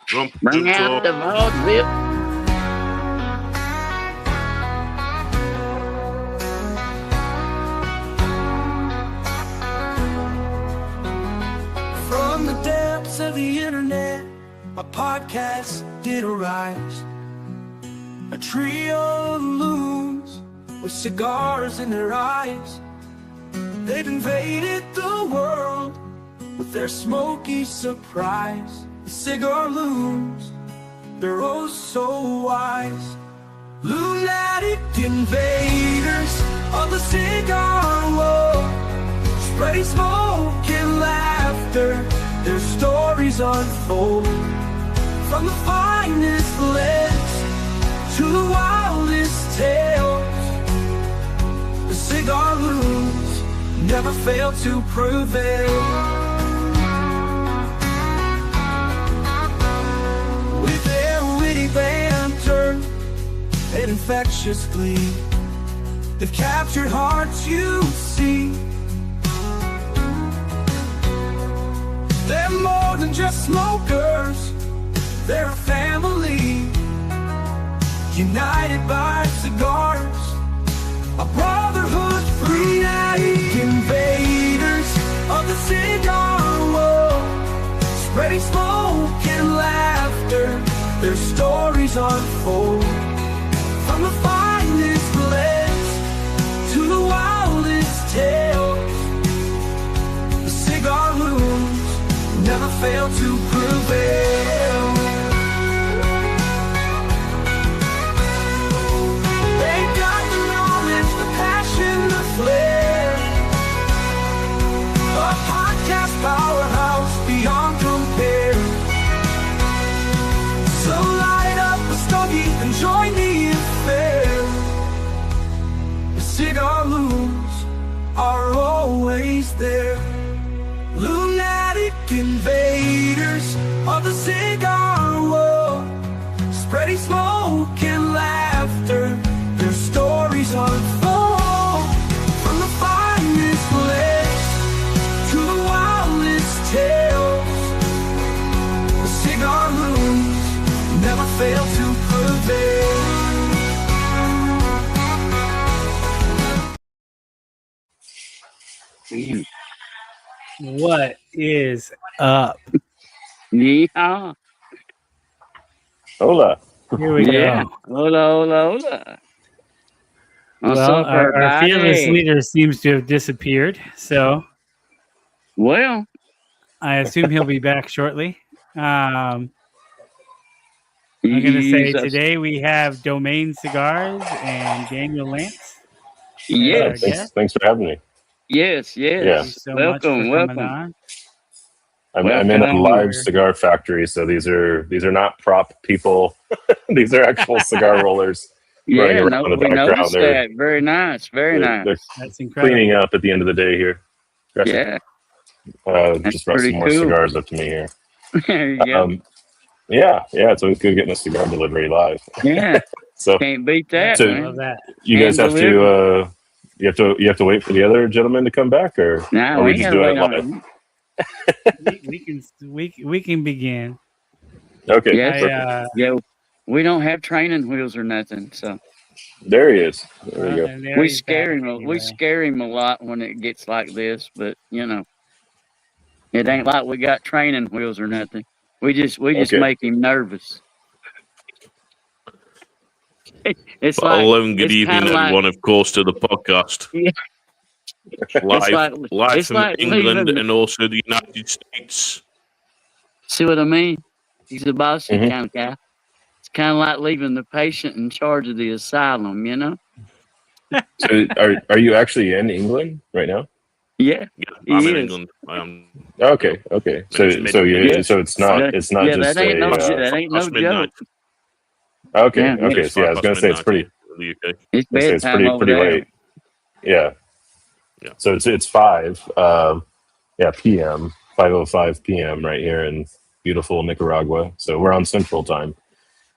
Bring out the vault whip. From the depths of the internet, my podcast did arise. A trio of loons with cigars in their eyes. They've invaded the world with their smoky surprise. The Cigar Loons, they're oh so wise. Lunatic invaders of the cigar world, spreading smoke and laughter, their stories unfold. From the finest blends to the wildest tales, the Cigar Loons never fail to prevail. With their witty banter and infectious glee, they've captured hearts, you see. They're more than just smokers, they're a family, united by cigars, a brotherhood free. Invaders of the cigar world, spreading smoke and laughter, their stories unfold. From the finest blends to the wildest tales, the Cigar Loons never fail to prevail. They got the knowledge, the passion, the flair, a podcast powerhouse beyond compare. So light up a stogie and join the affair. The Cigar Loons are always there. Lunatic invaders of the cigar world, spreading smoke and laughter, their stories unfold. From the finest blends to the wildest tales, the Cigar Loons never fail to prevail. What is up? Yeah. Hola. Here we Yeah. go. Hola. Well, our fearless leader seems to have disappeared, so Well, I assume he'll be back shortly. I'm going to say today we have Domain Cigars and Daniel Lance. Yeah. Thanks for having me. Yes. Yeah. Thank you so much for coming on. I'm in a live cigar factory, so these are not prop people. These are actual cigar rollers. Yeah, no, we noticed that. Very nice. Very nice. That's incredible. Cleaning up at the end of the day here. Yeah. Just brought some more cigars up to me here. There you go. Yeah, it's always good getting a cigar delivery live. Yeah. So can't beat that. So man. Love that. You guys have to you have to wait for the other gentleman to come back, or nah, are we just doing it live? we can begin. Okay. Yeah, we don't have training wheels or nothing, so there he is. There we go. We scare him. Anyway. We scare him a lot when it gets like this, but you know, it ain't like we got training wheels or nothing. We just make him nervous. It's hello and good evening, everyone. Of course, to the podcast. Yeah. Live from England and also the United States. See what I mean? He's a bossy kind of guy. It's kind of like leaving the patient in charge of the asylum, you know? So are you actually in England right now? Yeah, I'm in England. Okay. So it's not that just that ain't no joke. Okay. So I was gonna say it's pretty. It's bedtime over pretty there. late. Yeah. So it's 5 p.m. 5:05 p.m. right here in beautiful Nicaragua. So we're on Central Time.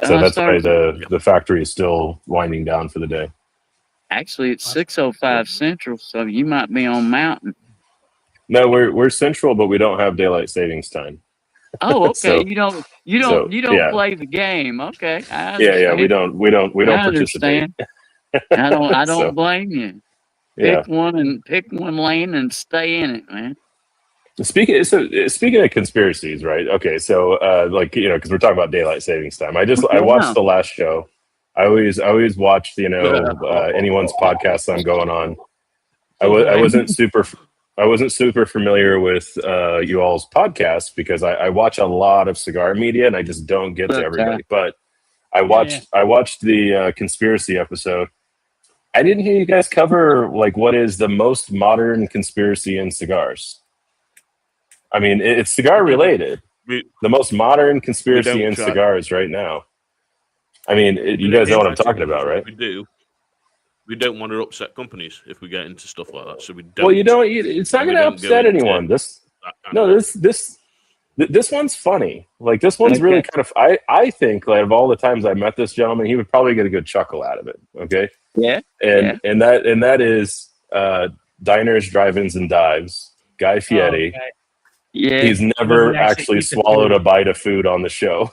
So that's why the factory is still winding down for the day. Actually, it's 6:05 Central, so you might be on Mountain. No, we're Central, but we don't have daylight savings time. Oh, okay. So you don't yeah. play the game. Okay, I Yeah. understand. We don't I participate. understand. I So don't blame you. yeah. Pick one lane and stay in it, man. Speaking of conspiracies, right? Okay, so like because we're talking about daylight savings time. I watched Yeah. the last show. I always watch anyone's podcast I'm going on. I wasn't super familiar with you all's podcast because I watch a lot of cigar media and I just don't get to everybody. But I watched the conspiracy episode. I didn't hear you guys cover like what is the most modern conspiracy in cigars. I mean, it's cigar related. The most modern conspiracy in cigars right now. I mean, you guys know what I'm talking about, right? We do. We don't want to upset companies if we get into stuff like that. So we don't. Well, it's not going to upset anyone. This one's funny. Like this one's really kind of. I think like of all the times I met this gentleman, he would probably get a good chuckle out of it. Okay. Yeah. And that is diners, drive-ins, and dives. Guy Fieri. Oh, okay. Yeah. He's never actually swallowed a bite of food on the show.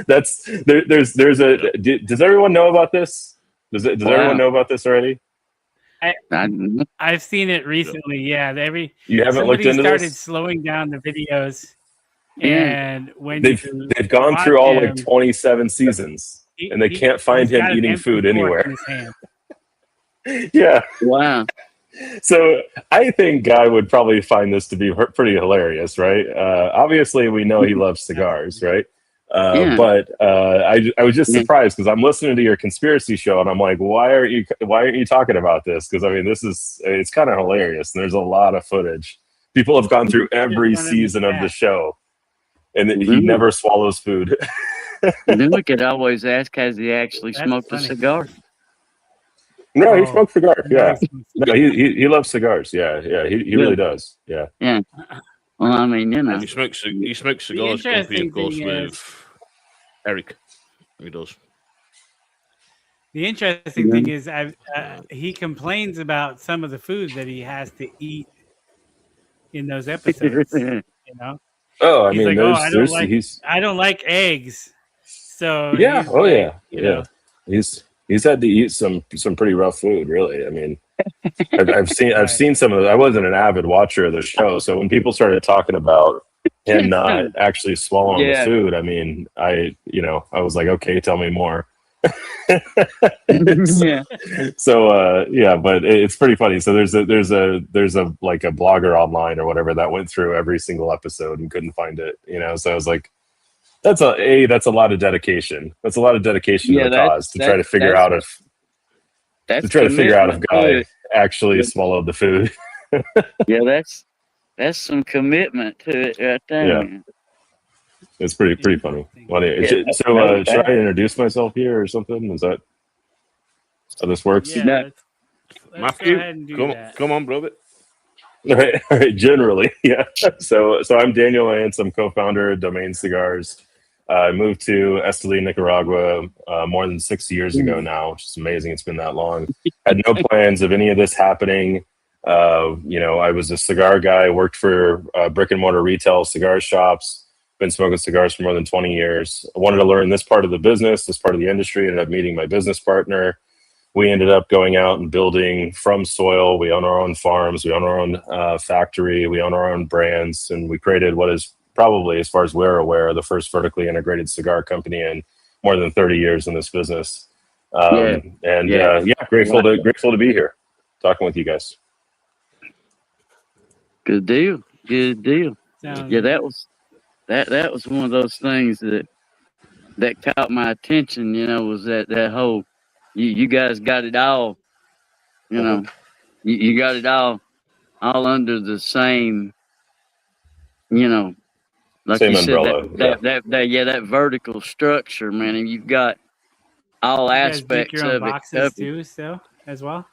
Does everyone know about this? Does everyone know about this already? I've seen it recently. Yeah, you haven't looked into started this? slowing down the videos, and when they've gone through all like 27 seasons, and they can't find him eating food anywhere. Yeah. Wow. So I think Guy would probably find this to be pretty hilarious, right? Obviously, we know he loves cigars, right? But I was just surprised because I'm listening to your conspiracy show and I'm like, why aren't you talking about this? Because I mean, it's kind of hilarious. And there's a lot of footage. People have gone through every season of the show, and he never swallows food. Then we could always ask, has he actually smoked a cigar? No, he smokes cigars. Yeah, no, he loves cigars. Yeah, he really does. Yeah. Yeah. Well, I mean, he smokes cigars, company, of course, with Eric. He does. The interesting thing is, he complains about some of the food that he has to eat in those episodes. You know. Oh, I mean, I don't like eggs. So yeah. He's had to eat some pretty rough food, really. I mean, I've seen some of it. I wasn't an avid watcher of the show, so when people started talking about him not actually swallowing the food, I mean, I was like, okay, tell me more. But it's pretty funny. So there's a like a blogger online or whatever that went through every single episode and couldn't find it. So I was like, that's a lot of dedication. That's a lot of dedication to the cause to try to figure out if Guy actually swallowed the food. Yeah, that's some commitment to it right there. Yeah. Man. It's pretty funny. So should I introduce myself here or something? Is that how this works? Yeah, Matthew, come on, brother. All right. Generally, yeah. So I'm Daniel Lance. I'm co-founder of Domain Cigars. I moved to Estelí, Nicaragua, more than 6 years ago now, which is amazing. It's been that long. Had no plans of any of this happening. I was a cigar guy. Worked for brick and mortar retail cigar shops. Been smoking cigars for more than 20 years. I wanted to learn this part of the business, this part of the industry. Ended up meeting my business partner. We ended up going out and building from soil. We own our own farms. We own our own factory. We own our own brands. And we created what is probably, as far as we're aware, the first vertically integrated cigar company in more than 30 years in this business. Grateful to be here talking with you guys. Good deal. Yeah, that was one of those things that caught my attention, was that whole you guys got it all, you got it all under the same, like same you umbrella. said, that vertical structure, man, and you've got all aspects your own of boxes it too, so as well.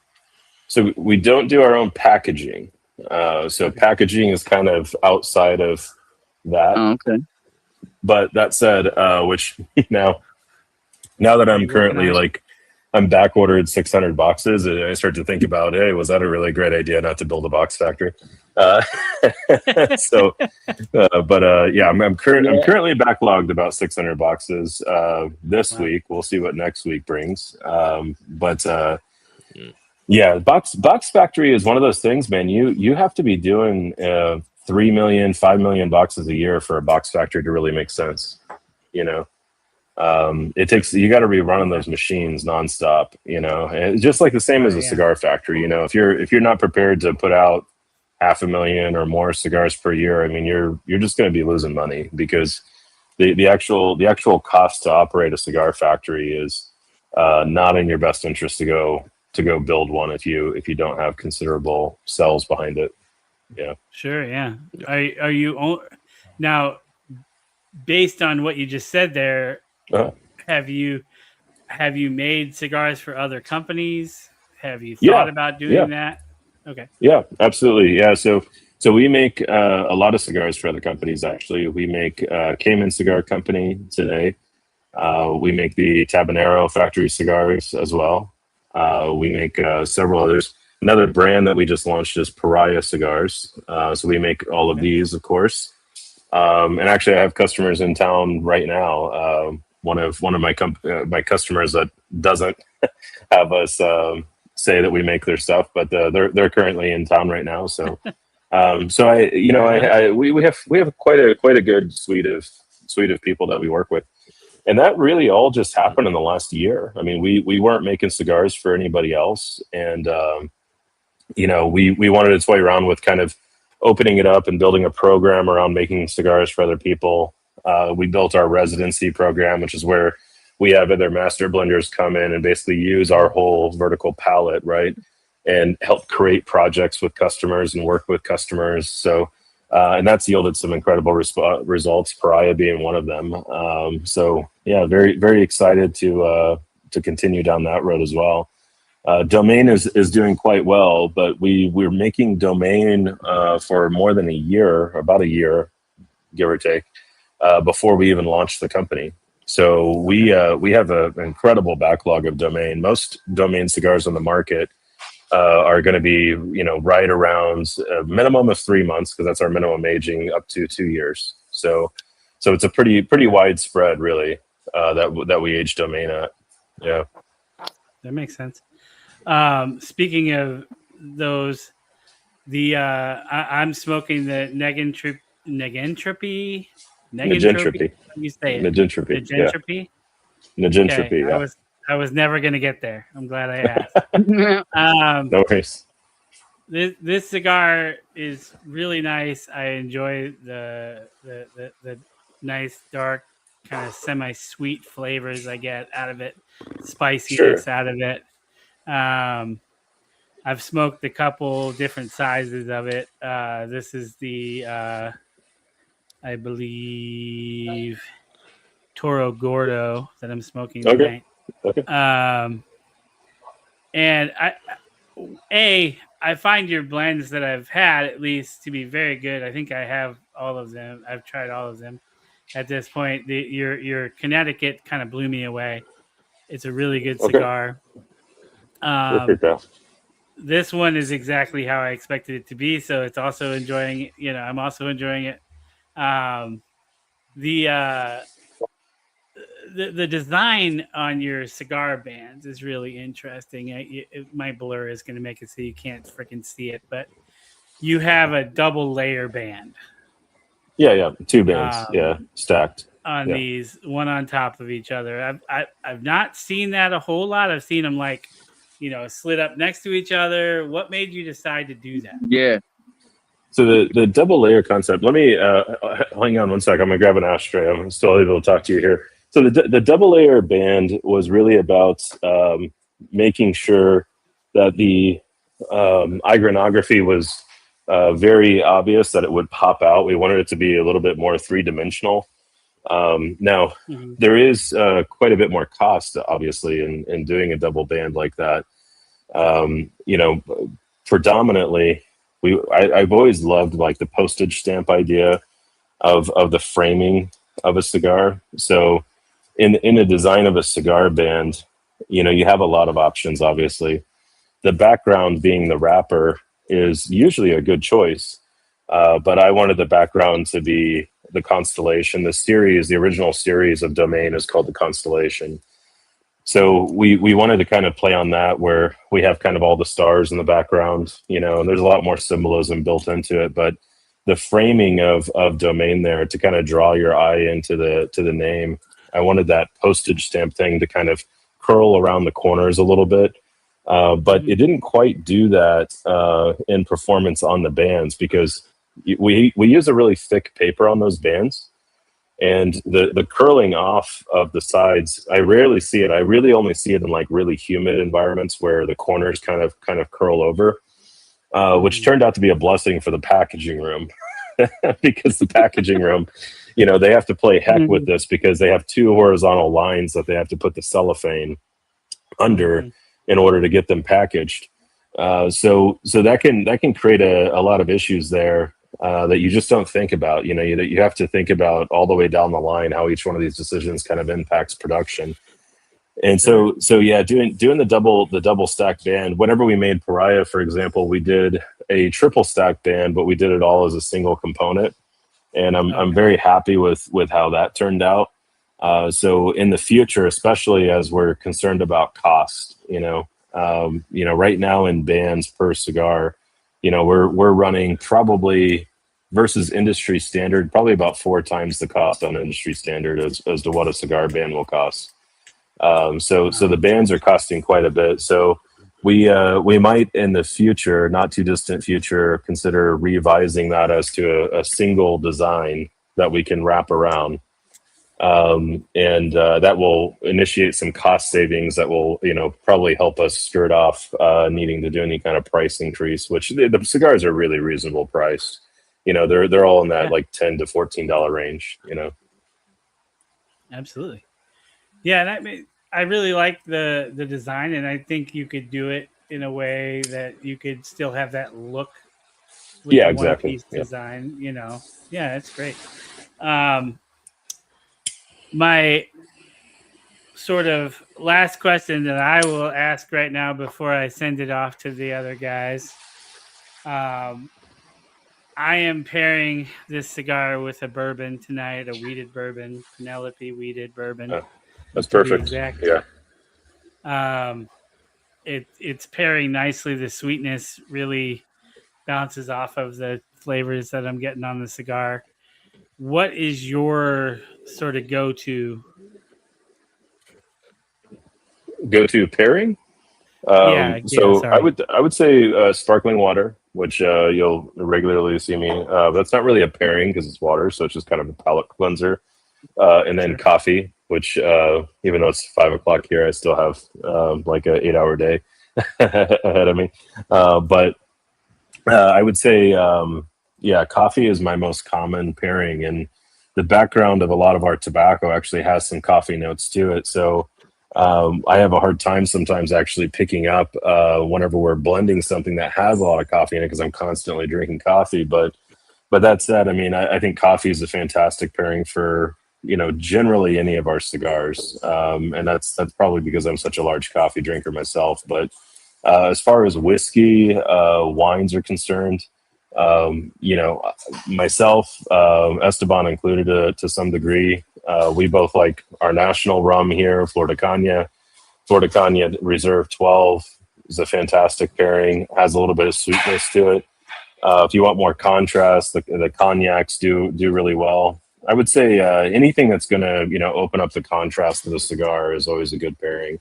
So we don't do our own packaging. Packaging is kind of outside of that. Oh, okay. But that said, which now that I'm currently like I'm back ordered 600 boxes, and I start to think about, hey, was that a really great idea not to build a box factory? So, yeah, I'm currently backlogged about 600 boxes this week. We'll see what next week brings. Yeah, box factory is one of those things, man. You have to be doing 3 million, 5 million boxes a year for a box factory to really make sense. You know, you got to be running those machines nonstop. You know, and it's just like the same as a cigar factory. You know, if you're not prepared to put out 500,000 or more cigars per year, I mean, you're just going to be losing money, because the actual cost to operate a cigar factory is not in your best interest to go build one if you don't have considerable cells behind it. Yeah. Sure. Yeah. Are you now, based on what you just said there? Have you made cigars for other companies? Have you thought about doing that? Okay. Yeah, absolutely. Yeah. So we make a lot of cigars for other companies. Actually, we make Cayman Cigar Company today. We make the Tabanero factory cigars as well. We make several others. Another brand that we just launched is Pariah Cigars. So we make all of these, of course. And actually, I have customers in town right now. One of my customers that doesn't have us say that we make their stuff, but they're currently in town right now. So we have quite a good suite of people that we work with. And that really all just happened in the last year. I mean, we weren't making cigars for anybody else. And, we wanted to toy around with kind of opening it up and building a program around making cigars for other people. We built our residency program, which is where we have other master blenders come in and basically use our whole vertical palette, right? And help create projects with customers and work with customers. So, and that's yielded some incredible results, Pariah being one of them. So yeah, very, very excited to continue down that road as well. Domain is doing quite well, but we're making Domain for more than about a year, give or take, before we even launched the company. So we have an incredible backlog of Domain. Most Domain cigars on the market are going to be, right around a minimum of 3 months, because that's our minimum aging, up to 2 years. So it's a pretty widespread, really, that we age Domain at. Yeah, that makes sense. Speaking of those, I'm smoking the Negentropy. You say it. Negentropy. Negentropy. Okay. Yeah. I was never going to get there. I'm glad I asked. No worries. This cigar is really nice. I enjoy the nice dark kind of semi-sweet flavors I get out of it, spiciness out of it. I've smoked a couple different sizes of it. This is the I believe Toro Gordo that I'm smoking tonight. Okay. And I find your blends that I've had, at least, to be very good. I think I have all of them. I've tried all of them at this point. Your Connecticut kind of blew me away. It's a really good cigar. This one is exactly how I expected it to be, so it's also enjoying. I'm also enjoying it. The design on your cigar bands is really interesting. My blur is going to make it so you can't freaking see it, but you have a double layer band. Yeah, 2 bands, stacked on these, one on top of each other. I've not seen that a whole lot. I've seen them slid up next to each other. What made you decide to do that? Yeah. So the double layer concept. Let me hang on one sec. I'm gonna grab an ashtray. I'm still able to talk to you here. So the double layer band was really about making sure that the iconography was very obvious, that it would pop out. We wanted it to be a little bit more 3-dimensional. Now, there is quite a bit more cost, obviously, in doing a double band like that. Predominantly, I've always loved like the postage stamp idea of the framing of a cigar. So in the design of a cigar band, you have a lot of options, obviously. The background being the wrapper is usually a good choice, but I wanted the background to be the constellation. The original series of Domain is called the Constellation. So we wanted to kind of play on that, where we have kind of all the stars in the background, and there's a lot more symbolism built into it, but the framing of Domain there to kind of draw your eye into the name, I wanted that postage stamp thing to kind of curl around the corners a little bit. But it didn't quite do that in performance on the bands, because we use a really thick paper on those bands, and the curling off of the sides, I rarely see it. I really only see it in like really humid environments where the corners kind of curl over, which turned out to be a blessing for the packaging room, because the packaging room, they have to play heck with this, because they have two horizontal lines that they have to put the cellophane under in order to get them packaged. So that can create a lot of issues there that you just don't think about. You have to think about all the way down the line how each one of these decisions kind of impacts production. And so yeah, doing the double stack band. Whenever we made Pariah, for example, we did a triple stack band, but we did it all as a single component, and I'm very happy with how that turned out. So in the future, especially as we're concerned about cost, right now in bands per cigar, we're running probably versus industry standard, probably about 4 times the cost on industry standard as to what a cigar band will cost. So the bands are costing quite a bit. So we might in the future, not too distant future, consider revising that as to a single design that we can wrap around. And that will initiate some cost savings that will, probably help us skirt off needing to do any kind of price increase, which the cigars are really reasonable priced. They're all in that like $10 to $14 range, Absolutely. Yeah. And I really like the design, and I think you could do it in a way that you could still have that look with the exactly. one-piece design, Yeah, it's great. My sort of last question that I will ask right now before I send it off to the other guys. I am pairing this cigar with a bourbon tonight, a wheated bourbon, Penelope wheated bourbon. That's perfect. Exact. Yeah. It's pairing nicely. The sweetness really bounces off of the flavors that I'm getting on the cigar. What is your sort of go-to pairing? I would say sparkling water, which you'll regularly see me. That's not really a pairing because it's water, so it's just kind of a palate cleanser. And then coffee, which even though it's 5 o'clock here, I still have like an 8-hour day ahead of me. But I would say, coffee is my most common pairing, and the background of a lot of our tobacco actually has some coffee notes to it. So I have a hard time sometimes actually picking up whenever we're blending something that has a lot of coffee in it, because I'm constantly drinking coffee. But that said, I think coffee is a fantastic pairing for generally any of our cigars, and that's probably because I'm such a large coffee drinker myself. But as far as whiskey, wines are concerned, myself, Esteban included to some degree, we both like our national rum here, Florida Caña. Florida Caña Reserve 12 is a fantastic pairing, has a little bit of sweetness to it. If you want more contrast, the cognacs do really well. I would say anything that's going to open up the contrast of the cigar is always a good pairing.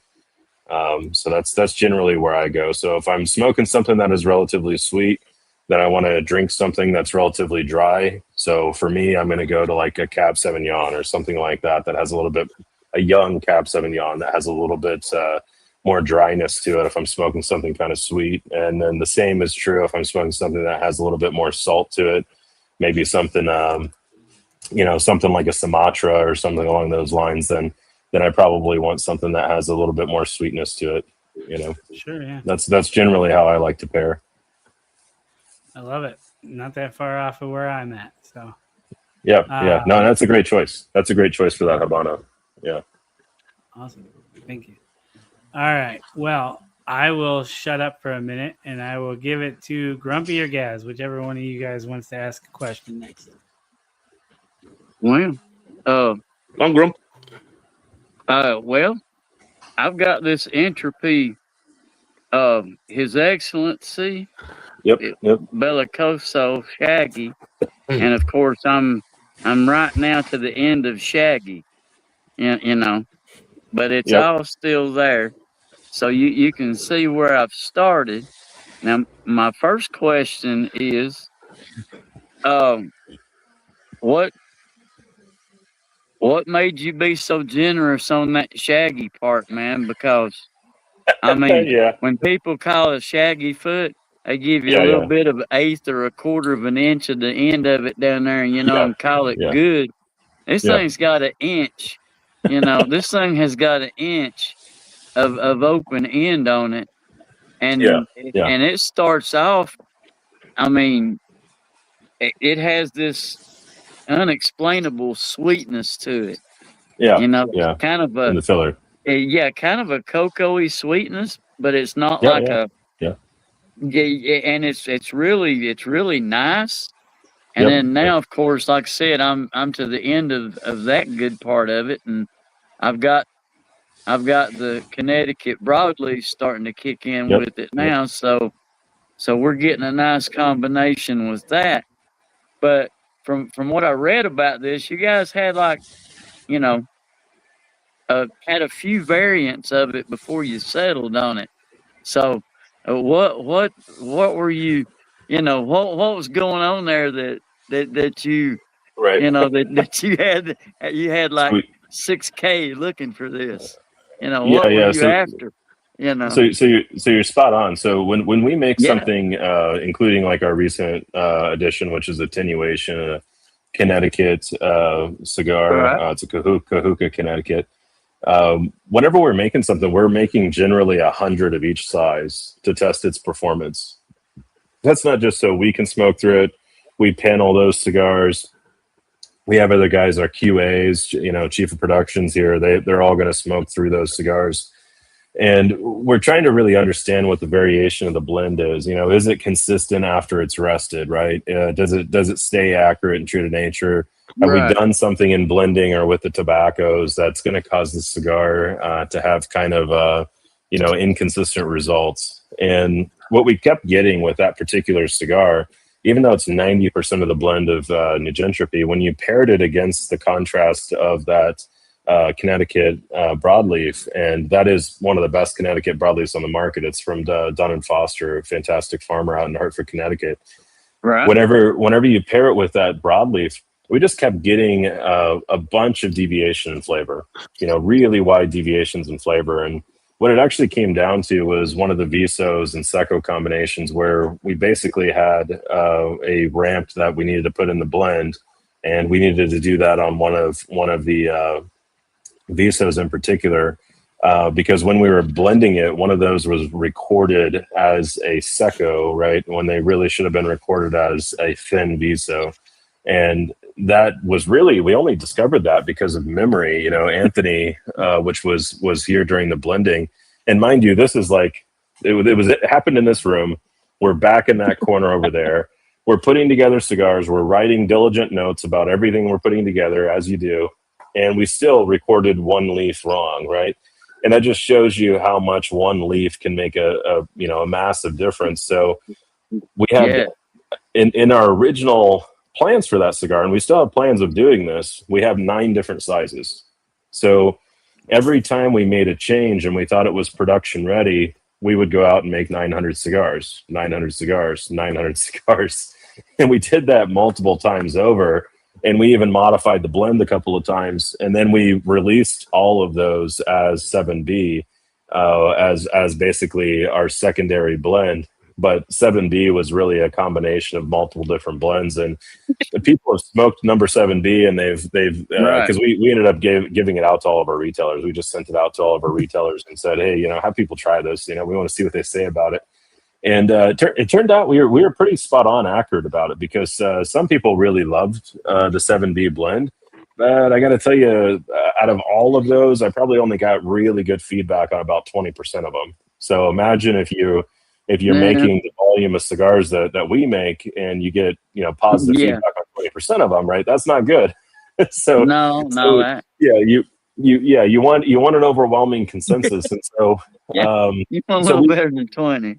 So that's generally where I go. So if I'm smoking something that is relatively sweet, then I want to drink something that's relatively dry. So for me, I'm going to go to like a Cab Sauvignon or something like that has a young Cab Sauvignon that has a little bit more dryness to it if I'm smoking something kind of sweet. And then the same is true if I'm smoking something that has a little bit more salt to it, maybe something something like a Sumatra or something along those lines, then I probably want something that has a little bit more sweetness to it. Sure, yeah. That's generally how I like to pair. I love it. Not that far off of where I'm at. So yeah. No, that's a great choice. That's a great choice for that Habano. Yeah. Awesome. Thank you. All right. Well, I will shut up for a minute and I will give it to Grumpy or Gaz, whichever one of you guys wants to ask a question next. Well, I'm Grump. well, I've got this Entropy. His Excellency, Yep. Bellicoso Shaggy, and of course I'm right now to the end of Shaggy. You know, but it's Yep. all still there. So you can see where I've started. Now, my first question is, um, what made you be so generous on that Shaggy part, man? Because I mean, Yeah. when people call a Shaggy foot, they give you a Yeah. little Yeah. bit of eighth or a quarter of an inch at the end of it down there, Yeah. and call it Yeah. good. This Yeah. thing's got an inch. This thing has got an inch of open end on it, Yeah. and Yeah. it starts off. I mean, it has this unexplainable sweetness to it. Yeah. Yeah. Kind of In the filler. kind of a cocoa-y sweetness, but it's not Yeah. like Yeah. a Yeah. and it's really nice. And Yep. then now, of course, like I said, I'm to the end of that good part of it, and I've got the Connecticut broadleaf starting to kick in Yep. with it now. So we're getting a nice combination with that. But from what I read about this, you guys had like, you know, had a few variants of it before you settled on it. So what were you, what was going on there that you Right. that you had like Sweet. 6K looking for this? Yeah. What were Yeah. you after? You're spot on. So when we make Yeah. something, including like our recent addition, which is attenuation, a Connecticut cigar, Right. it's a Cahuca Connecticut. Whenever we're making something, we're making generally 100 of each size to test its performance. That's not just so we can smoke through it. We panel those cigars. We have other guys, our QAs, chief of productions here. They're all going to smoke through those cigars. And we're trying to really understand what the variation of the blend is. Is it consistent after it's rested, right? Does it stay accurate and true to nature? Have we done something in blending or with the tobaccos that's going to cause the cigar to have kind of, inconsistent results? And what we kept getting with that particular cigar, even though it's 90% of the blend of Negentropy, when you paired it against the contrast of that Connecticut broadleaf, and that is one of the best Connecticut broadleafs on the market. It's from Dun & Foster, a fantastic farmer out in Hartford, Connecticut. Right. Whenever you pair it with that broadleaf, we just kept getting a bunch of deviation in flavor, really wide deviations in flavor. And what it actually came down to was one of the Visos and Seco combinations where we basically had a ramp that we needed to put in the blend, and we needed to do that on one of the Visos in particular, because when we were blending it, one of those was recorded as a Seco, right? When they really should have been recorded as a thin Viso. And that was really, we only discovered that because of memory, Anthony, which was here during the blending. And mind you, this is like, it happened in this room. We're back in that corner over there. We're putting together cigars. We're writing diligent notes about everything we're putting together, as you do. And we still recorded one leaf wrong, right? And that just shows you how much one leaf can make a massive difference. So we had in our original plans for that cigar, and we still have plans of doing this, we have 9 different sizes. So every time we made a change and we thought it was production ready, we would go out and make 900 cigars, 900 cigars, 900 cigars. And we did that multiple times over. And we even modified the blend a couple of times, and then we released all of those as 7B, as basically our secondary blend. But 7B was really a combination of multiple different blends, and the people have smoked number 7B, and they've because we ended up giving it out to all of our retailers. We just sent it out to all of our retailers and said, hey, have people try this. We want to see what they say about it. And it turned out we were pretty spot on accurate about it, because some people really loved the 7B blend, But I got to tell you, out of all of those, I probably only got really good feedback on about 20% of them. So imagine if you're making the volume of cigars that we make, and you get positive feedback on 20% of them, right? That's not good. so no, that. Yeah, you want an overwhelming consensus, and so you want a little better than 20.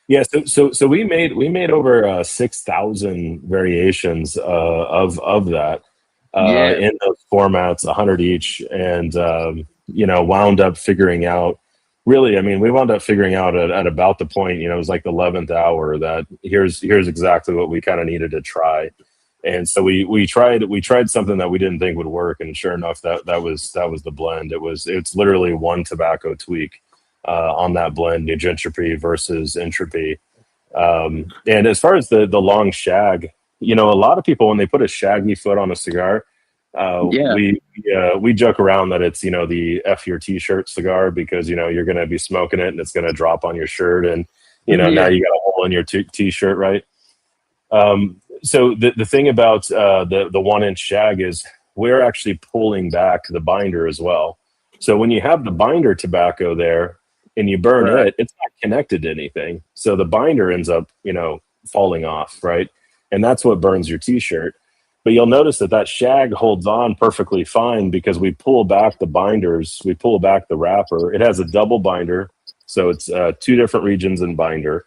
Yeah, so we made over 6,000 variations of that in those formats, 100 each, and wound up figuring out. Really, I mean, we wound up figuring out at about the point, it was like the 11th hour that here's exactly what we kind of needed to try, and so we tried something that we didn't think would work, and sure enough, that was the blend. It's literally one tobacco tweak on that blend, Negentropy versus Entropy. And as far as the long shag, a lot of people, when they put a shaggy foot on a cigar, we joke around that it's the F your t-shirt cigar, because you're going to be smoking it and it's going to drop on your shirt, and now you got a hole in your t-shirt, right? So the thing about the 1-inch shag is we're actually pulling back the binder as well. So when you have the binder tobacco there and you burn it, it's not connected to anything. So the binder ends up, falling off, right? And that's what burns your t-shirt. But you'll notice that shag holds on perfectly fine because we pull back the binders, we pull back the wrapper. It has a double binder, so it's 2 different regions in binder.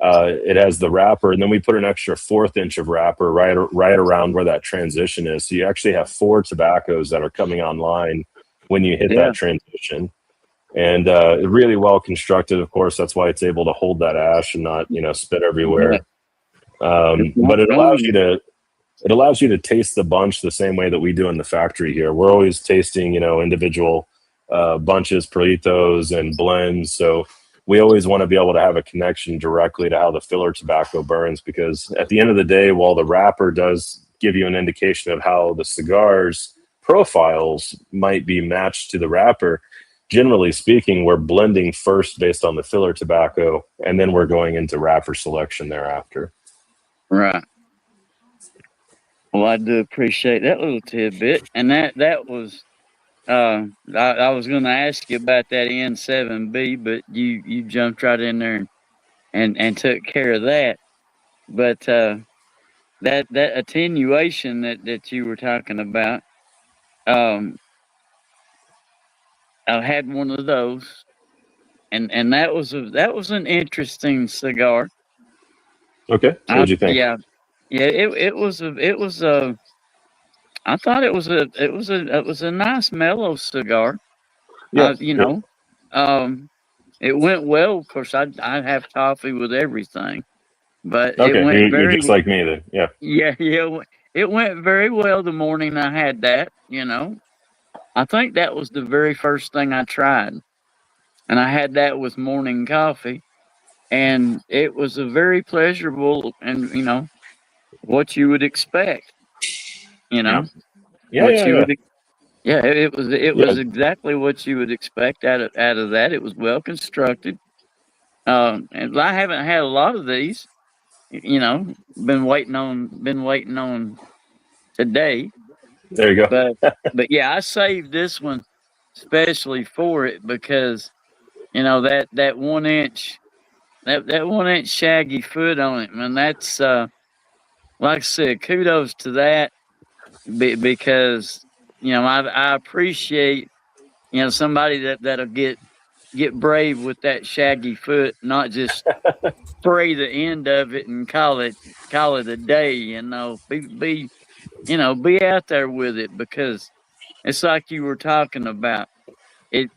It has the wrapper, and then we put an extra 1/4 inch of wrapper right around where that transition is. So you actually have 4 tobaccos that are coming online when you hit that transition. And really well constructed, of course. That's why it's able to hold that ash and not spit everywhere. But it allows you to taste the bunch the same way that we do in the factory here. We're always tasting individual bunches, perlitos, and blends. So we always want to be able to have a connection directly to how the filler tobacco burns, because at the end of the day, while the wrapper does give you an indication of how the cigar's profiles might be matched to the wrapper, generally speaking, we're blending first based on the filler tobacco, and then we're going into wrapper selection thereafter. Right. Well, I do appreciate that little tidbit, and that was. I was going to ask you about that N7B, but you jumped right in there and took care of that. But that attenuation that you were talking about, I had one of those, and that was an interesting cigar. Okay, so what'd you think? Yeah, it was a. I thought it was a nice mellow cigar. It went well. Of course, I have coffee with everything, but it went you're just like me then. Yeah. It went very well the morning I had that. I think that was the very first thing I tried, and I had that with morning coffee, and it was a very pleasurable and what you would expect. It was exactly what you would expect out of that. It was well constructed, and I haven't had a lot of these. Been waiting on today. There you go. But yeah, I saved this one especially for it because that 1-inch that 1-inch shaggy foot on it, man. That's like I said, kudos to that. Because I appreciate somebody that'll get brave with that shaggy foot, not just spray the end of it and call it a day. Be out there with it, because it's like you were talking about. It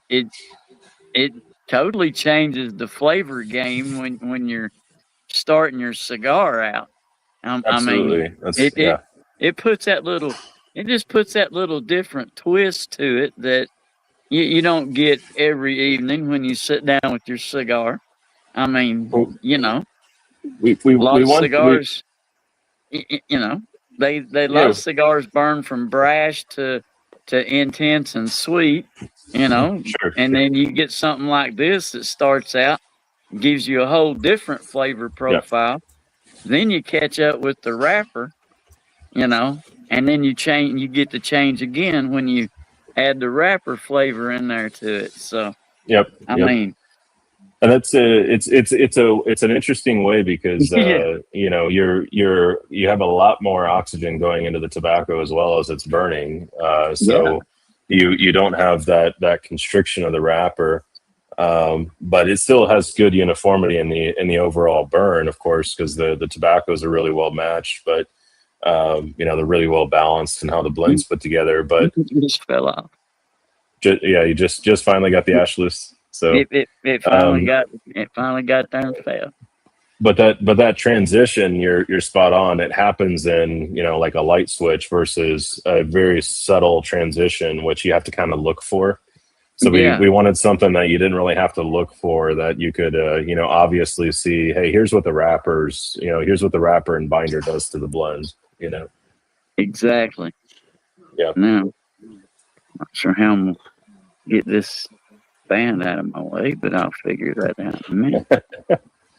totally changes the flavor game when you're starting your cigar out. Absolutely. It puts that little. It just puts that little different twist to it that you don't get every evening when you sit down with your cigar. A lot of cigars. A lot of cigars burn from brash to intense and sweet. Sure. And then you get something like this that starts out, gives you a whole different flavor profile. Then you catch up with the wrapper, and then you get to change again when you add the wrapper flavor in there to it. So I mean, and that's it's an interesting way because you know you have a lot more oxygen going into the tobacco as well as it's burning. So you don't have that constriction of the wrapper. But it still has good uniformity in the overall burn, of course, because the tobaccos are really well matched, but you know, they're really well balanced in how the blend's put together. But it just fell off. You just finally got the ash loose. So it finally got there and fell. But that transition, you're spot on. It happens in, you know, like a light switch versus a very subtle transition, which you have to kind of look for. So we wanted something that you didn't really have to look for, that you could, you know, obviously see, hey, here's what the wrapper and binder does to the blend, you know. Exactly. Yeah. Now, not sure how I'm going to get this band out of my way, but I'll figure that out in a minute.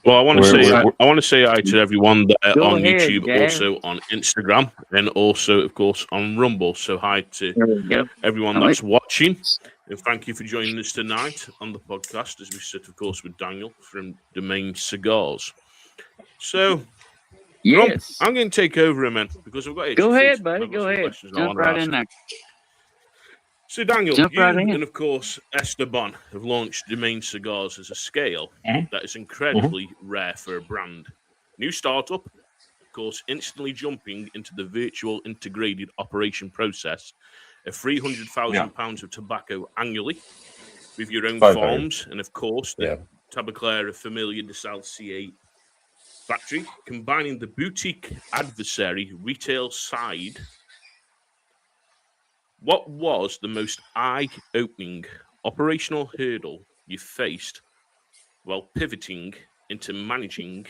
Well, I want to say hi to everyone there on YouTube, Gaz. also on Instagram, and also, of course, on Rumble. So hi to everyone that's watching, and thank you for joining us tonight on the podcast, as we sit, of course, with Daniel from Domain Cigars. So, yes, I'm going to take over a minute because I've got. Go ahead, buddy. Go ahead. Jump right in there. So, Daniel, you right in. and, of course, Esteban have launched Domain Cigars as a scale that is incredibly rare for a brand. New startup, of course, instantly jumping into the virtual integrated operation process of 300,000 pounds of tobacco annually with your own farms and, of course, the Tabacalera Familia de Sal C8 factory, combining the boutique adversary retail side. What was the most eye-opening operational hurdle you faced while pivoting into managing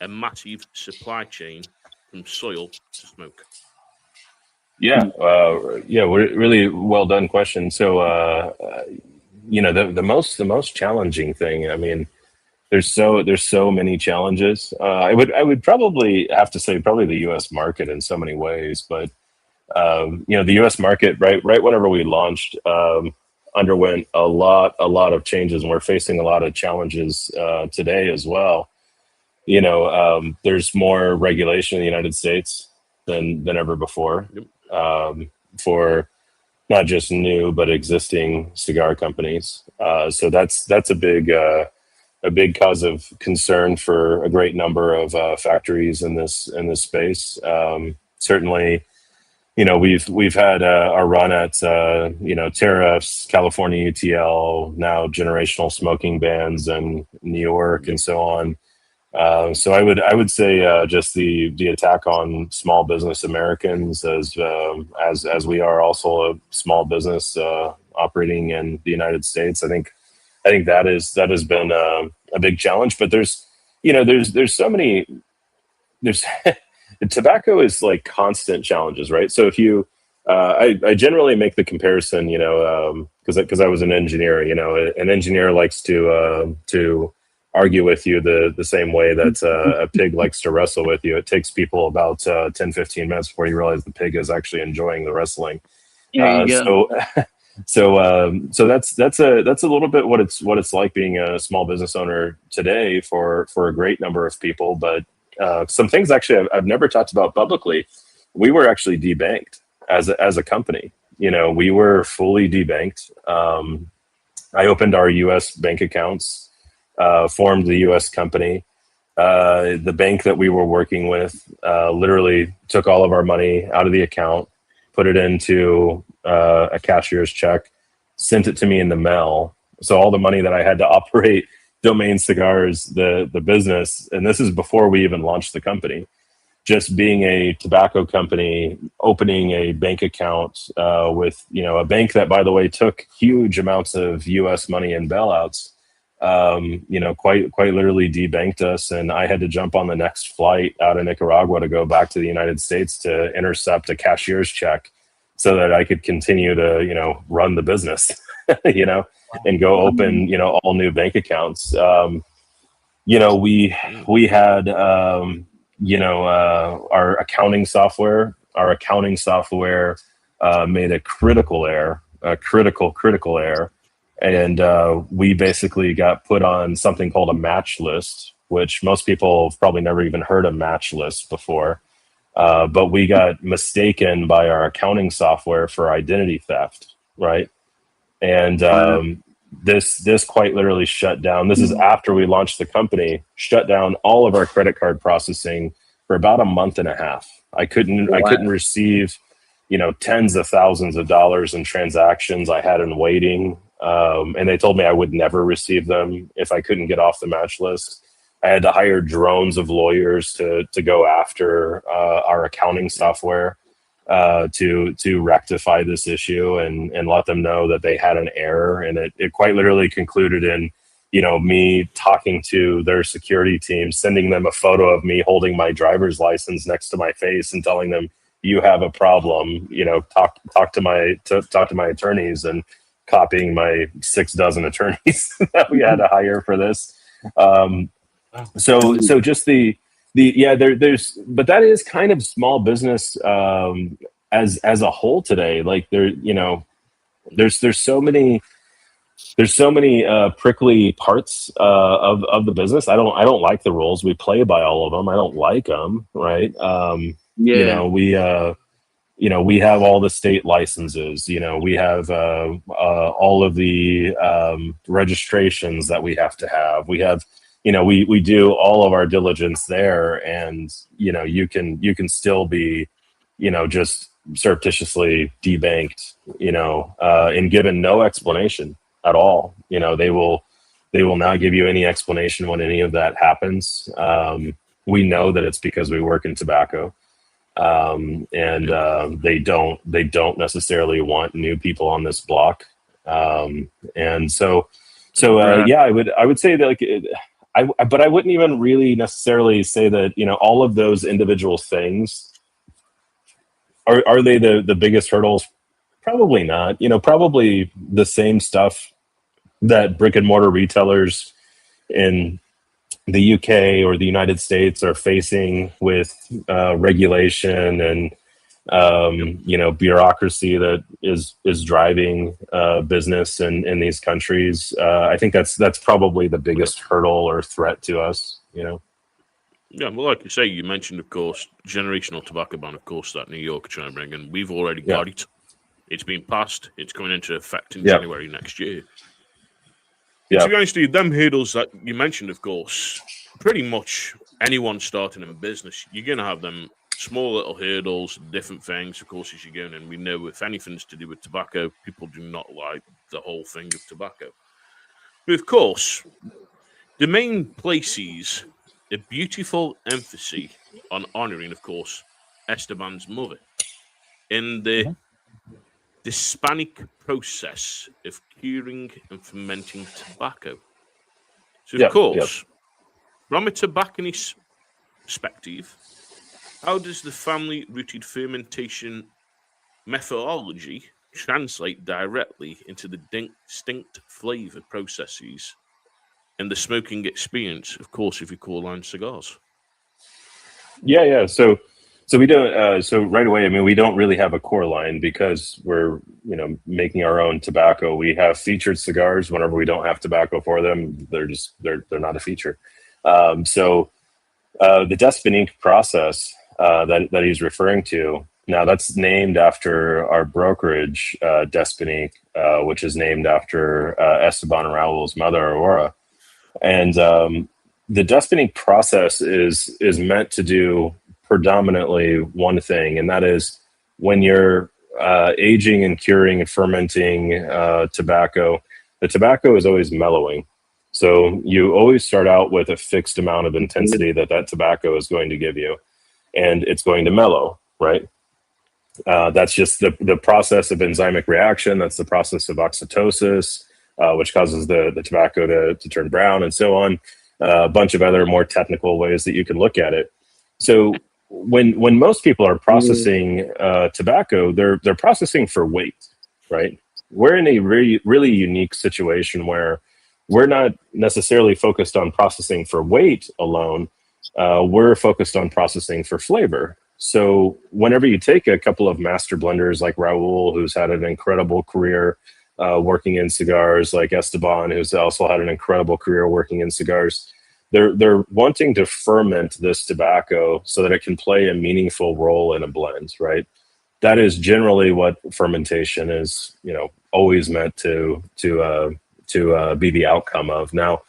a massive supply chain from soil to smoke? Really well done question. So, you know, the most challenging thing, I mean, there's so many challenges. I would probably have to say probably the U.S. market in so many ways, but you know, the U.S. market, right whenever we launched, underwent a lot of changes, and we're facing a lot of challenges today as well. You know, there's more regulation in the United States than ever before, for not just new but existing cigar companies. So that's a big cause of concern for a great number of factories in this space. Certainly, you know, we've had our run at you know, tariffs, California UTL, now generational smoking bans in New York, and so on. So I would say just the attack on small business Americans, as we are also a small business operating in the United States. I think that has been a big challenge. But there's so many. Tobacco is like constant challenges, right? So if you, I generally make the comparison, you know, because I was an engineer. You know, an engineer likes to argue with you the same way that a pig likes to wrestle with you. It takes people about 10-15 minutes before you realize the pig is actually enjoying the wrestling. So that's a little bit what it's like being a small business owner today for a great number of people. But some things actually I've never talked about publicly. We were actually debanked as a company. You know, we were fully debanked. I opened our U.S. bank accounts, formed the U.S. company. The bank that we were working with literally took all of our money out of the account, put it into a cashier's check, sent it to me in the mail. So all the money that I had to operate Domain Cigars, the business, and this is before we even launched the company, just being a tobacco company, opening a bank account with, you know, a bank that, by the way, took huge amounts of U.S. money in bailouts, you know, quite literally debanked us. And I had to jump on the next flight out of Nicaragua to go back to the United States to intercept a cashier's check so that I could continue to, you know, run the business, you know, and go open, you know, all new bank accounts. You know, we had, you know, our accounting software our accounting software made a critical error, a critical error. And we basically got put on something called a match list, which most people have probably never even heard of match lists before. But we got mistaken by our accounting software for identity theft, right? And this quite literally shut down. This is after we launched the company, shut down all of our credit card processing for about a month and a half. I couldn't receive, tens of thousands of dollars in transactions I had in waiting. And they told me I would never receive them if I couldn't get off the match list. I had to hire drones of lawyers to go after our accounting software to rectify this issue and let them know that they had an error. And it quite literally concluded in, me talking to their security team, sending them a photo of me holding my driver's license next to my face and telling them, you have a problem, talk to my attorneys, and copying my 6 dozen attorneys that we had to hire for this. So just there's, but that is kind of small business as a whole today. Like there's so many prickly parts of the business. I don't like the rules. We play by all of them. I don't like them, right? We have all the state licenses. We have all of the registrations that we have to have. We have, we do all of our diligence there, and you can still be, just surreptitiously debanked, and given no explanation at all. They will not give you any explanation when any of that happens. We know that it's because we work in tobacco. They don't necessarily want new people on this block. And so I would say that but I wouldn't even really necessarily say that, all of those individual things are they the biggest hurdles? Probably not. Probably the same stuff that brick and mortar retailers in the UK or the United States are facing with regulation and bureaucracy that is driving business in these countries. I think that's probably the biggest hurdle or threat to us. Yeah, well, like you say, you mentioned, of course, generational tobacco ban, of course, that New York are trying to bring in. We've already got it. It's been passed. It's coming into effect in January next year. To be honest with you, them hurdles that you mentioned, of course, pretty much anyone starting in business, you're going to have them small little hurdles, different things, of course, as you're going. And we know if anything's to do with tobacco, people do not like the whole thing of tobacco. But of course, Domain places a beautiful emphasis on honouring, of course, Esteban's mother in the Hispanic process of curing and fermenting tobacco. So, of course, from a tobacconist perspective, how does the family-rooted fermentation methodology translate directly into the distinct flavour processes and the smoking experience, of course, if you call line cigars? So we don't. So right away, I mean, we don't really have a core line because we're, making our own tobacco. We have featured cigars whenever we don't have tobacco for them. They're not a feature. The Despinique process that he's referring to, now that's named after our brokerage, Despinique, which is named after Esteban Raul's mother, Aurora. And the Despinique process is meant to do predominantly one thing, and that is when you're aging and curing and fermenting tobacco, the tobacco is always mellowing. So you always start out with a fixed amount of intensity that tobacco is going to give you, and it's going to mellow, right? That's just the process of enzymic reaction. That's the process of oxytosis, which causes the tobacco to turn brown and so on. A bunch of other more technical ways that you can look at it. So when most people are processing tobacco, they're processing for weight, right? We're in a really unique situation where we're not necessarily focused on processing for weight alone. We're focused on processing for flavor. So whenever you take a couple of master blenders like Raul, who's had an incredible career working in cigars, like Esteban, who's also had an incredible career working in cigars, they're wanting to ferment this tobacco so that it can play a meaningful role in a blend, right? That is generally what fermentation is, always meant to be the outcome of. Now,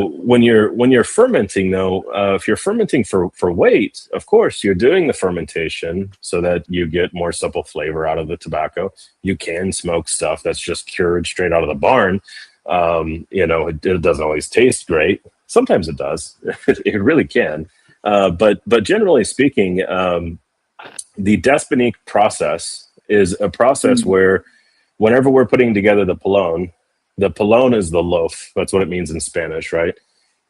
when you're fermenting, though, if you're fermenting for weight, of course, you're doing the fermentation so that you get more supple flavor out of the tobacco. You can smoke stuff that's just cured straight out of the barn. It doesn't always taste great. Sometimes it does. It really can. But generally speaking, the Desponique process is a process where whenever we're putting together the pilon is the loaf. That's what it means in Spanish, right?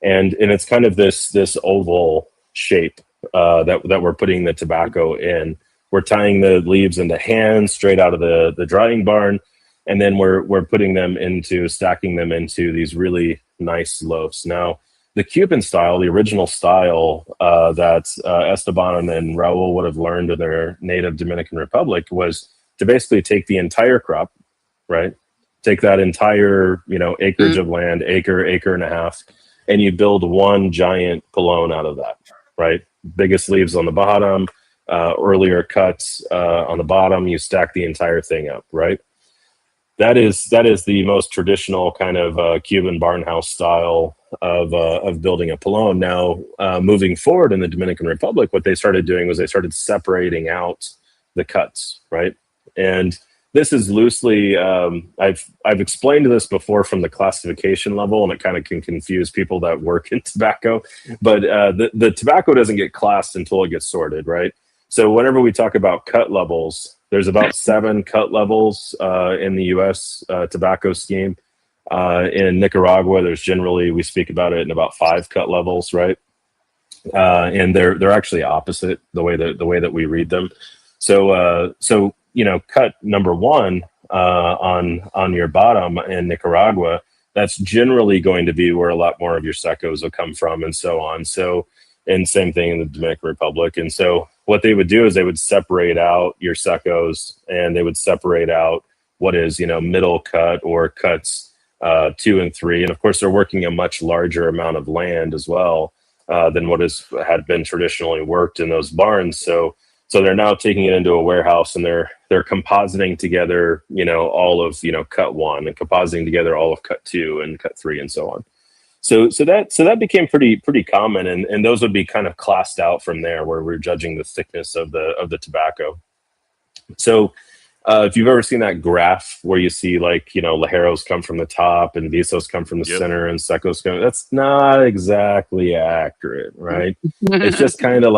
And it's kind of this oval shape that we're putting the tobacco in. We're tying the leaves into hands straight out of the drying barn, and then we're putting them stacking them into these really nice loaves. Now, the Cuban style, the original style that Esteban and Raul would have learned in their native Dominican Republic was to basically take the entire crop, right? Take that entire, acreage of land, acre and a half, and you build one giant pilon out of that, right? Biggest leaves on the bottom, earlier cuts on the bottom. You stack the entire thing up, right? That is the most traditional kind of Cuban barnhouse style of building a pilon. Now, moving forward in the Dominican Republic, what they started doing was they started separating out the cuts, right? And this is loosely, I've explained this before from the classification level, and it kind of can confuse people that work in tobacco. But the tobacco doesn't get classed until it gets sorted, right? So whenever we talk about cut levels, there's about 7 cut levels in the U.S. Tobacco scheme. In Nicaragua, we speak about it in about 5 cut levels, right? And they're actually opposite the way that we read them. So cut number 1 on your bottom in Nicaragua, that's generally going to be where a lot more of your secos will come from, and so on. So, and same thing in the Dominican Republic. And so what they would do is they would separate out your secos, and they would separate out what is, middle cut or cuts 2 and 3. And of course, they're working a much larger amount of land as well than what had been traditionally worked in those barns. So they're now taking it into a warehouse, and they're compositing together, all of, cut 1, and compositing together all of cut 2 and cut 3 and so on. So that became pretty common, and those would be kind of classed out from there, where we're judging the thickness of the tobacco. So if you've ever seen that graph where you see Ligeros come from the top and Visos come from the center and Secos come, that's not exactly accurate, right? It's just kind of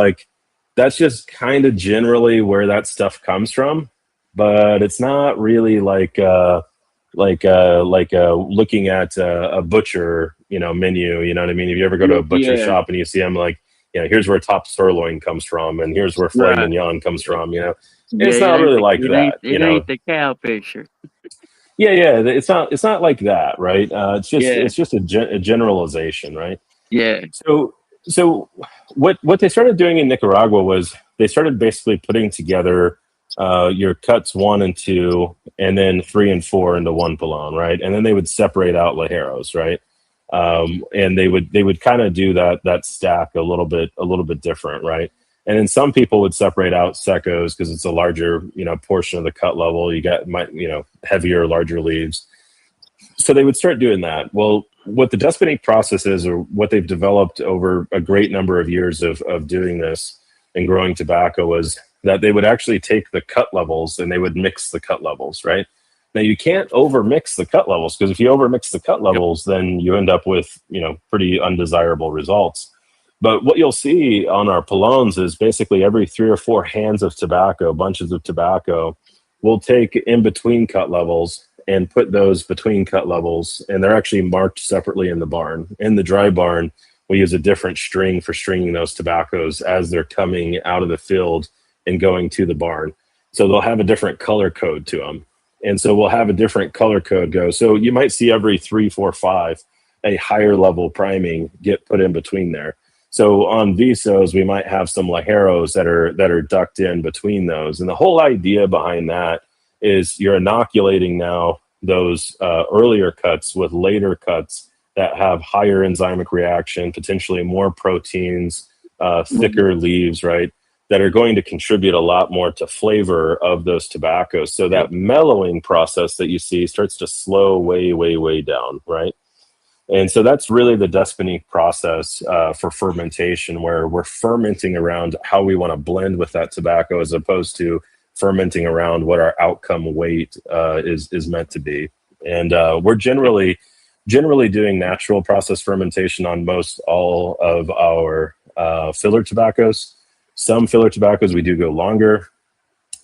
that's just kind of generally where that stuff comes from, but it's not really like looking at a butcher, menu. You know what I mean? If you ever go to a butcher shop and you see them here's where top sirloin comes from, and here's where filet mignon comes from. It's not really like that. It ain't the cow picture. Yeah. It's not like that, right? It's just a generalization, right? Yeah. So what they started doing in Nicaragua was they started basically putting together your cuts 1 and 2, and then 3 and 4 into one pilon, right? And then they would separate out Ligeros, right? And they would kind of do that stack a little bit different, right? And then some people would separate out secos because it's a larger, portion of the cut level. You got heavier, larger leaves. So they would start doing that. Well, what the Desponique process is, or what they've developed over a great number of years of doing this and growing tobacco, was that they would actually take the cut levels and they would mix the cut levels, right? Now, you can't overmix the cut levels, because if you overmix the cut levels, then you end up with, pretty undesirable results. But what you'll see on our pilons is basically every 3 or 4 hands of tobacco, bunches of tobacco, we'll take in between cut levels and put those between cut levels, and they're actually marked separately in the barn. In the dry barn, we use a different string for stringing those tobaccos as they're coming out of the field and going to the barn. So they'll have a different color code to them. And so we'll have a different color code go. So you might see every 3, 4, 5, a higher level priming get put in between there. So on Visos, we might have some Ligeros that are ducked in between those. And the whole idea behind that is you're inoculating now those earlier cuts with later cuts that have higher enzymic reaction, potentially more proteins, thicker leaves, right? That are going to contribute a lot more to flavor of those tobaccos. So that mellowing process that you see starts to slow way, way, way down, right? And so that's really the Despinique process for fermentation, where we're fermenting around how we want to blend with that tobacco, as opposed to fermenting around what our outcome weight is meant to be. And we're generally doing natural process fermentation on most all of our filler tobaccos. Some filler tobaccos we do go longer.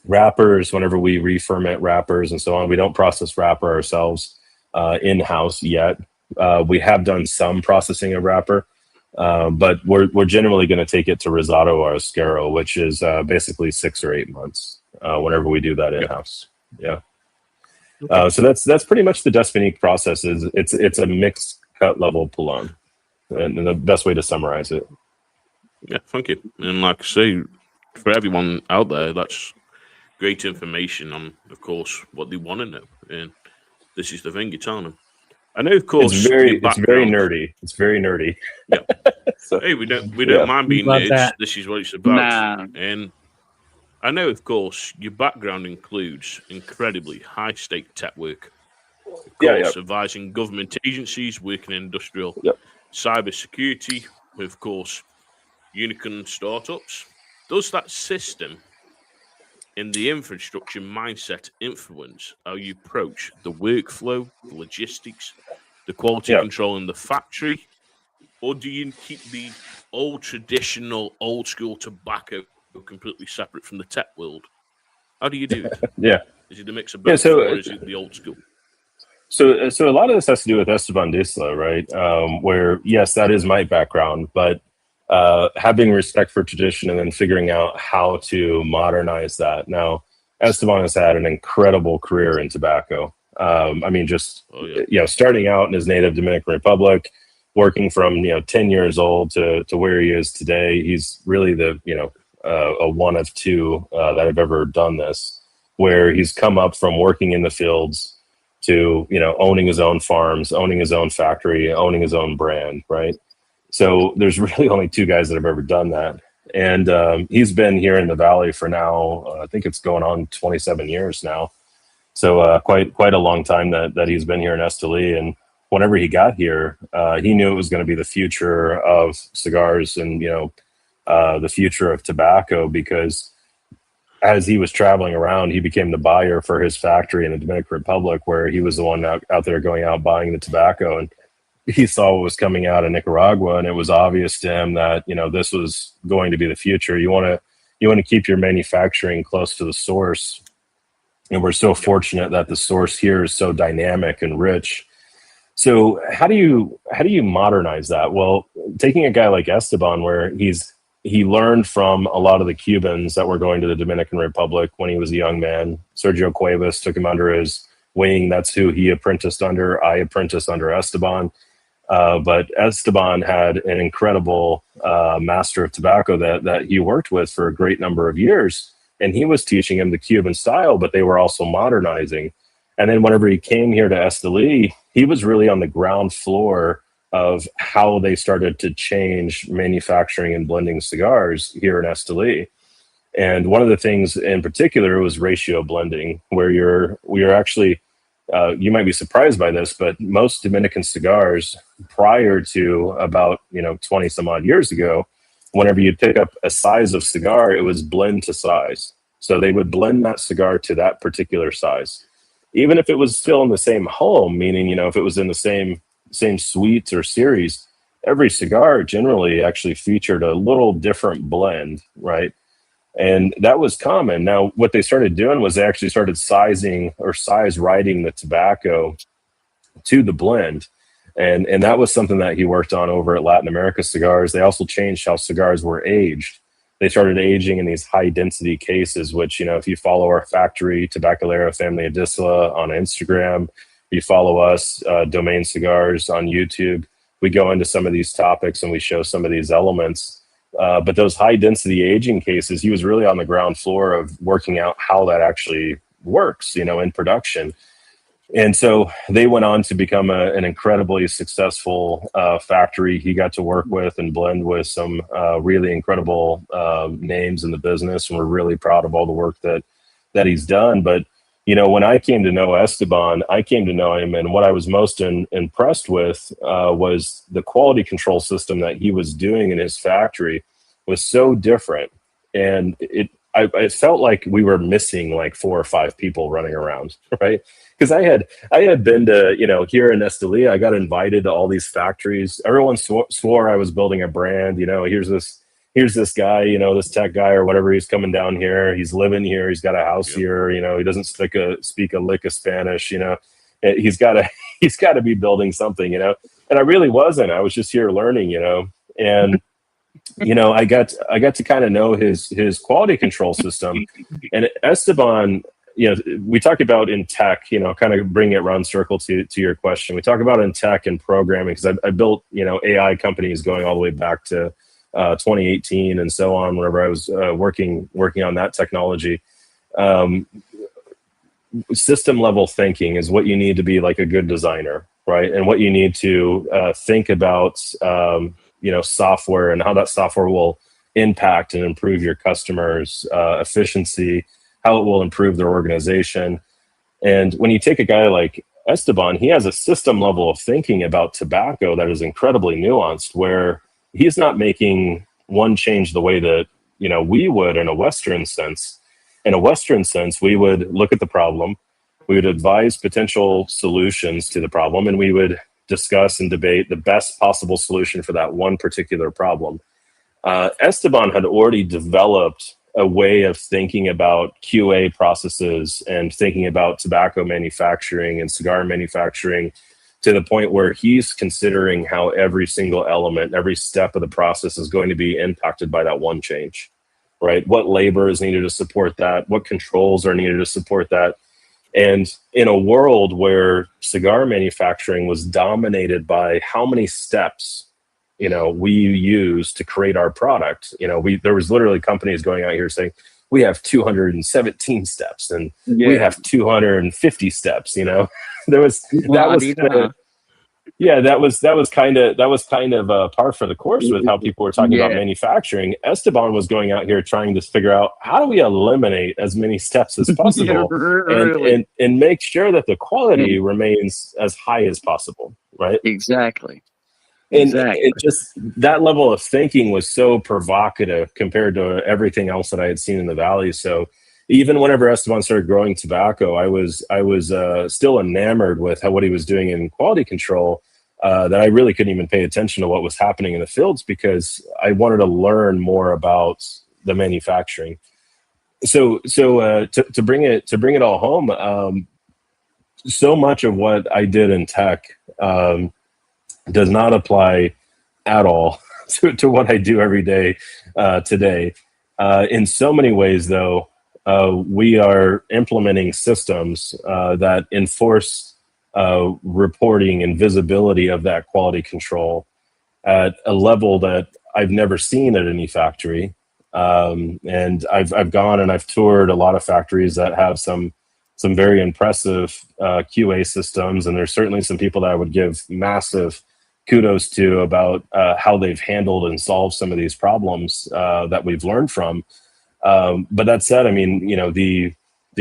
Wrappers, whenever we re-ferment wrappers and so on, we don't process wrapper ourselves in-house yet. We have done some processing of wrapper, but we're generally going to take it to Rosado or Oscuro, which is basically 6 or 8 months whenever we do that in-house. Yeah. So that's pretty much the Despinique process. It's a mixed cut level Poulan, and the best way to summarize it. Yeah, thank you. And like I say, for everyone out there, that's great information on, of course, what they want to know. And this is the thing you're telling them. I know, of course, it's very nerdy. It's very nerdy. Yeah. So, hey, we don't mind being nerds. This is what it's about. Nah. And I know, of course, your background includes incredibly high-stake tech work. Of course, advising government agencies, working in industrial cybersecurity, of course, unicorn startups. Does that system in the infrastructure mindset influence how you approach the workflow, the logistics, the quality control in the factory? Or do you keep the old traditional, old school tobacco completely separate from the tech world? How do you do it? Is it a mix of both, or is it the old school? So a lot of this has to do with Esteban Disla, right? Where, yes, that is my background, but having respect for tradition and then figuring out how to modernize that. Now, Esteban has had an incredible career in tobacco. I mean, just starting out in his native Dominican Republic, working from 10 years old to where he is today. He's really the a one of two that have ever done this, where he's come up from working in the fields to owning his own farms, owning his own factory, owning his own brand, right? So there's really only 2 guys that have ever done that. And he's been here in the Valley for now, I think it's going on 27 years now. So quite a long time that he's been here in Estelí. And whenever he got here, he knew it was going to be the future of cigars and, the future of tobacco, because as he was traveling around, he became the buyer for his factory in the Dominican Republic, where he was the one out there going out buying the tobacco. And he saw what was coming out of Nicaragua, and it was obvious to him that this was going to be the future. You want to keep your manufacturing close to the source, and we're so fortunate that the source here is so dynamic and rich. So how do you modernize that? Well, taking a guy like Esteban, where he learned from a lot of the Cubans that were going to the Dominican Republic when he was a young man. Sergio Cuevas took him under his wing. That's who he apprenticed under. I apprenticed under Esteban. But Esteban had an incredible master of tobacco that he worked with for a great number of years. And he was teaching him the Cuban style, but they were also modernizing. And then whenever he came here to Estelí, he was really on the ground floor of how they started to change manufacturing and blending cigars here in Estelí. And one of the things in particular was ratio blending, where we are actually, you might be surprised by this, but most Dominican cigars prior to about 20 some odd years ago, whenever you pick up a size of cigar, it was blend to size. So they would blend that cigar to that particular size, even if it was still in the same home, meaning if it was in the same suites or series. Every cigar generally actually featured a little different blend, right? And that was common. Now, what they started doing was they actually started sizing or size writing the tobacco to the blend. And that was something that he worked on over at Latin America Cigars. They also changed how cigars were aged. They started aging in these high density cases, which, if you follow our factory, Tabacalera Family Adisla on Instagram, you follow us, Domain Cigars on YouTube, we go into some of these topics and we show some of these elements. But those high density aging cases, he was really on the ground floor of working out how that actually works, in production. And so they went on to become an incredibly successful factory. He got to work with and blend with some really incredible names in the business, and we're really proud of all the work that he's done. But when I came to know Esteban, I came to know him, and what I was most impressed with was the quality control system that he was doing in his factory was so different, and I felt like we were missing like 4 or 5 people running around, right? Because I had been to, here in Estelí, I got invited to all these factories. Everyone swore I was building a brand. Here's this guy, this tech guy or whatever. He's coming down here. He's living here. He's got a house here. He doesn't speak a lick of Spanish. He's got to be building something. And I really wasn't. I was just here learning. And I got to kind of know his quality control system. And Esteban, we talk about in tech, kind of bring it round circle to your question. We talk about in tech and programming because I built, AI companies going all the way back to 2018 and so on, whenever I was working on that technology. System level thinking is what you need to be like a good designer, right? And what you need to think about, software and how that software will impact and improve your customers' efficiency, how it will improve their organization. And when you take a guy like Esteban, he has a system level of thinking about tobacco that is incredibly nuanced, where he's not making one change the way that, we would in a Western sense. In a Western sense, we would look at the problem, we would advise potential solutions to the problem, and we would discuss and debate the best possible solution for that one particular problem. Esteban had already developed a way of thinking about QA processes and thinking about tobacco manufacturing and cigar manufacturing to the point where he's considering how every single element, every step of the process is going to be impacted by that one change, right? What labor is needed to support that? What controls are needed to support that? And in a world where cigar manufacturing was dominated by how many steps we use to create our product. There was literally companies going out here saying, we have 217 steps and we have 250 steps, that was kind of par for the course with how people were talking about manufacturing. Esteban was going out here trying to figure out how do we eliminate as many steps as possible and make sure that the quality remains as high as possible, right? Exactly. And it just, that level of thinking was so provocative compared to everything else that I had seen in the Valley. So even whenever Esteban started growing tobacco, I was still enamored with what he was doing in quality control, that I really couldn't even pay attention to what was happening in the fields because I wanted to learn more about the manufacturing. So to bring it all home, so much of what I did in tech does not apply at all to what I do every day today. In so many ways, though, we are implementing systems that enforce reporting and visibility of that quality control at a level that I've never seen at any factory. And I've gone and I've toured a lot of factories that have some very impressive QA systems, and there's certainly some people that I would give massive kudos to about how they've handled and solved some of these problems that we've learned from. But that said, I mean, the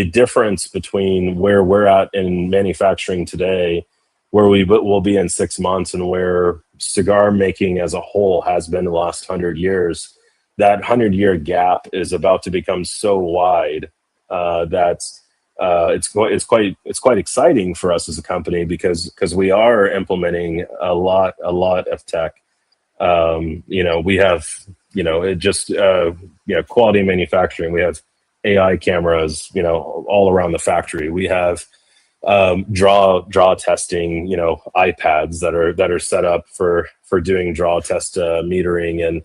difference between where we're at in manufacturing today, where we will be in 6 months, and where cigar making as a whole has been the last 100 years, that 100-year gap is about to become so wide that it's quite exciting for us as a company because we are implementing a lot of tech. We have quality manufacturing. We have AI cameras, all around the factory. We have draw testing, iPads that are set up for doing draw test metering and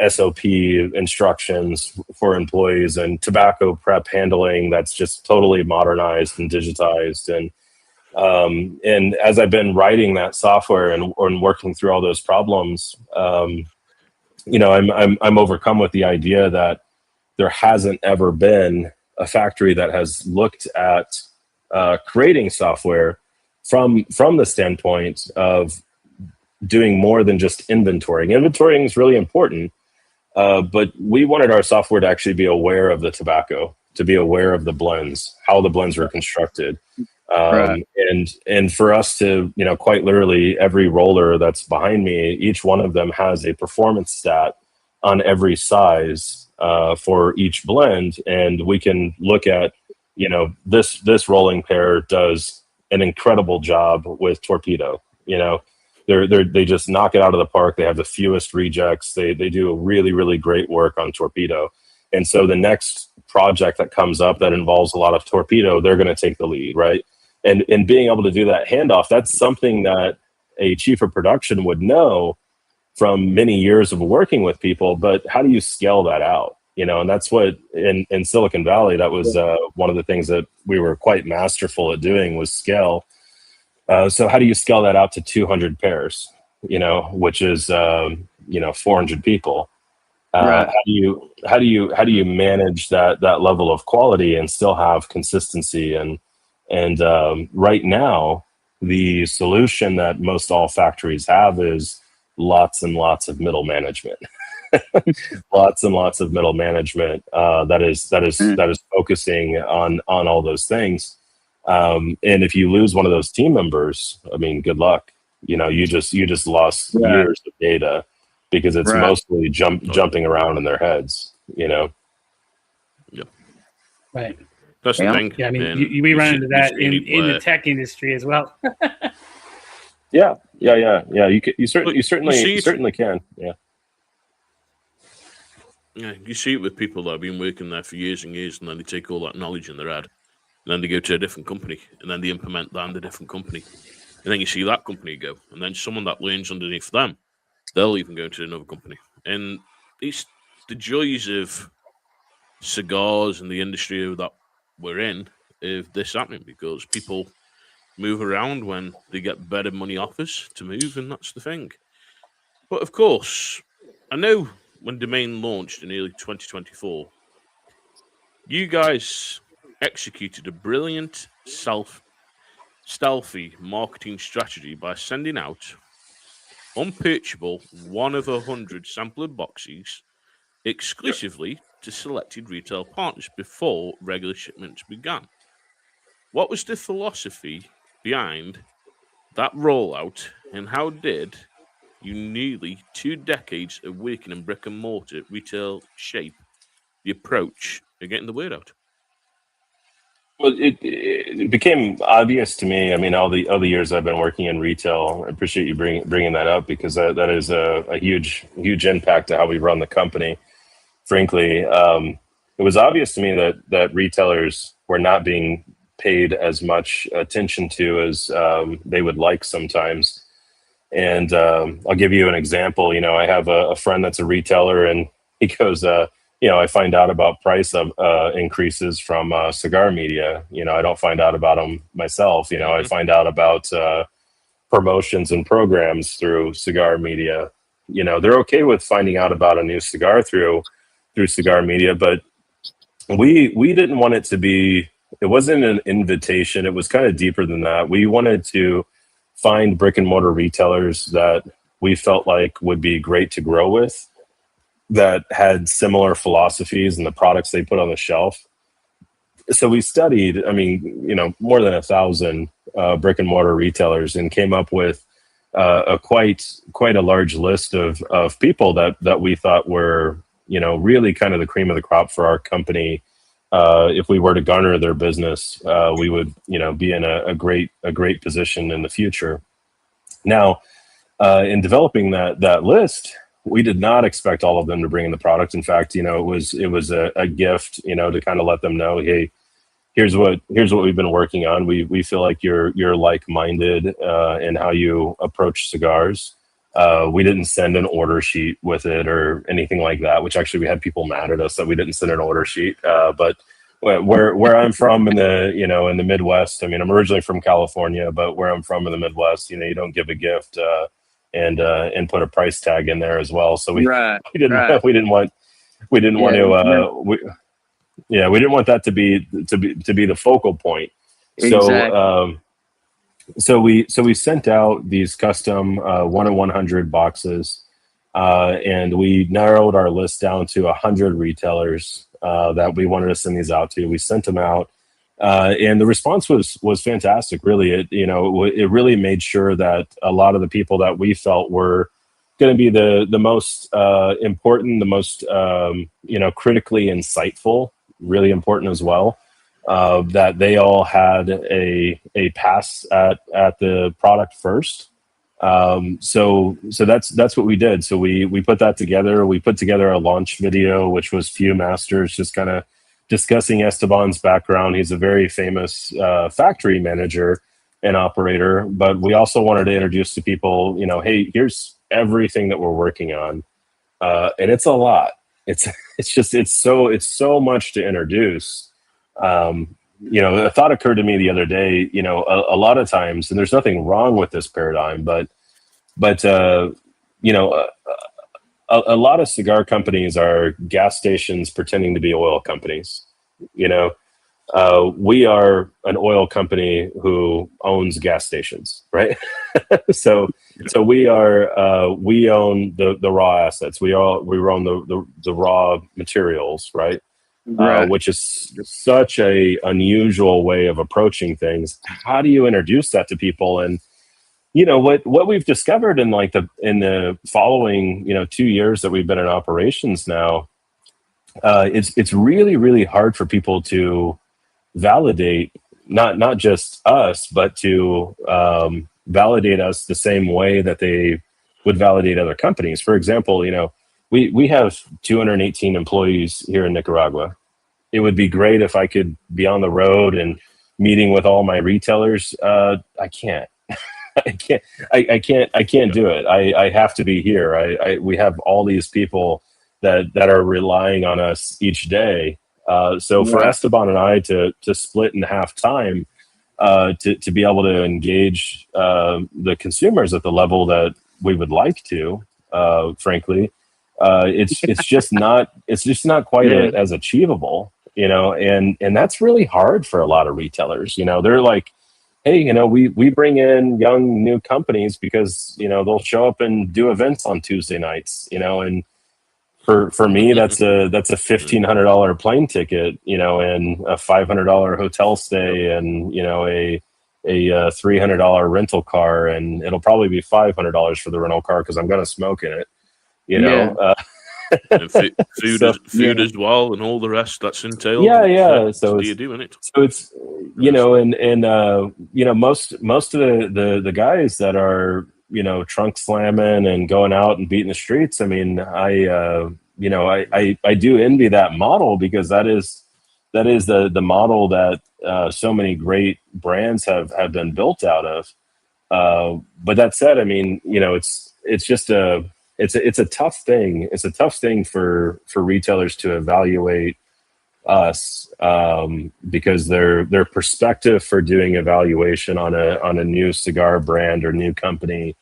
SOP instructions for employees, and tobacco prep handling that's just totally modernized and digitized. And And as I've been writing that software and working through all those problems, you know, I'm overcome with the idea that there hasn't ever been a factory that has looked at creating software from the standpoint of doing more than just inventorying. Inventorying is really important, but we wanted our software to actually be aware of the tobacco, to be aware of the blends, how the blends were constructed. Right. And for us to, you know, quite literally every roller that's behind me, each one of them has a performance stat on every size for each blend. And we can look at, you know, this rolling pair does an incredible job with torpedo. You know, they just knock it out of the park. They have the fewest rejects. They do a really, really great work on torpedo. And so the next project that comes up that involves a lot of torpedo, they're going to take the lead, right? And being able to do that handoff, that's something that a chief of production would know from many years of working with people. But how do you scale that out? You know, and that's what in Silicon Valley, that was one of the things that we were quite masterful at doing was scale. So how do you scale that out to 200 pairs? You know, which is 400 people. Right. How do you manage that level of quality and still have consistency? And right now, the solution that most all factories have is lots and lots of middle management. Lots and lots of middle management that is focusing on all those things. And if you lose one of those team members, I mean, good luck. You know, you just lost years of data because it's mostly jumping around in their heads. You know. Yep. Right. That's the thing. Yeah, I mean, we run into that in the tech industry as well. Yeah. You certainly can. Yeah. Yeah, you see it with people that have been working there for years and years, and then they take all that knowledge in their head, and then they go to a different company, and then they implement that in a different company, and then you see that company go, and then someone that learns underneath them, they'll even go to another company, and it's the joys of cigars and the industry that we're in of this happening because people move around when they get better money offers to move, and that's the thing. But of course, I know when Domain launched in early 2024, you guys executed a brilliant stealthy marketing strategy by sending out unpurchasable 1 of 100 sampler boxes exclusively to selected retail partners before regular shipments began. What was the philosophy behind that rollout, and how did you nearly 2 decades of working in brick and mortar retail shape the approach of getting the word out? Well, it became obvious to me. I mean, all the years I've been working in retail, I appreciate you bringing that up because that is a huge impact to how we run the company. Frankly, it was obvious to me that retailers were not being paid as much attention to as they would like sometimes. And I'll give you an example. You know, I have a friend that's a retailer, and he goes, I find out about price increases from cigar media. You know, I don't find out about them myself. You know, I find out about promotions and programs through cigar media. You know, they're okay with finding out about a new cigar through cigar media, but we didn't want it to be. It wasn't an invitation. It was kind of deeper than that. We wanted to find brick and mortar retailers that we felt like would be great to grow with, that had similar philosophies and the products they put on the shelf. So we studied, more than 1,000 brick and mortar retailers and came up with a quite a large list of people that we thought were, really kind of the cream of the crop for our company. If we were to garner their business, we would, be in a great position in the future. Now, in developing that list, we did not expect all of them to bring in the product. In fact, it was a gift, to kind of let them know, hey, here's what we've been working on. We feel like you're like-minded in how you approach cigars. We didn't send an order sheet with it or anything like that, which actually we had people mad at us that we didn't send an order sheet. But where I'm from in the in the Midwest. I mean, I'm originally from California, but where I'm from in the Midwest, you don't give a gift and put a price tag in there as well. So we Right. we didn't Right. we didn't want we didn't want Yeah. we didn't want that to be the focal point. Exactly. So we sent out these custom 1 in 100 boxes, and we narrowed our list down to 100 retailers that we wanted to send these out to. We sent them out, and the response was fantastic. Really, it really made sure that a lot of the people that we felt were going to be the most important, the most critically insightful, really important as well. That they all had a pass at the product first. So that's what we did. So we put that together. We put together a launch video, which was few masters, just kind of discussing Esteban's background. He's a very famous factory manager and operator, but we also wanted to introduce to people, hey, here's everything that we're working on, and it's a lot. It's so much to introduce. A thought occurred to me the other day, a lot of times, and there's nothing wrong with this paradigm, but a lot of cigar companies are gas stations pretending to be oil companies. We are an oil company who owns gas stations, right? so we own the raw assets. We own the raw materials, right? Right. Which is such a unusual way of approaching things. How do you introduce that to people? And what we've discovered in the following 2 years that we've been in operations now, it's really, really hard for people to validate not just us, but to validate us the same way that they would validate other companies. For example, we have 218 employees here in Nicaragua. It would be great if I could be on the road and meeting with all my retailers. I can't. I can't do it. I have to be here. We have all these people that are relying on us each day. So for Esteban and I to split in half time, to be able to engage the consumers at the level that we would like to, frankly, it's just not quite as achievable, and that's really hard for a lot of retailers. They're like, hey, we bring in young new companies because they'll show up and do events on Tuesday nights, and for me that's a $1,500 plane ticket, and a $500 hotel stay, and a $300 rental car, and it'll probably be $500 for the rental car because I'm going to smoke in it. And food as well, and all the rest that's entailed. So you're doing it. So it's most of the guys that are trunk slamming and going out and beating the streets. I mean, I do envy that model, because that is the model that so many great brands have been built out of. But that said, I mean, it's just it's a tough thing. It's a tough thing for retailers to evaluate us, because their perspective for doing evaluation on a new cigar brand or new company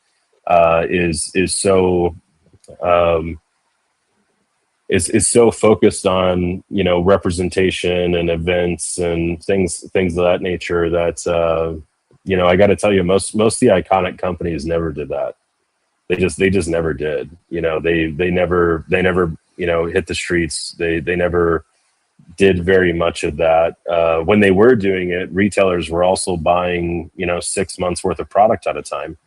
is so so focused on representation and events and things of that nature that I got to tell you, most of the iconic companies never did that. They just never did. They never hit the streets. They never did very much of that. When they were doing it, retailers were also buying 6 months worth of product at a time.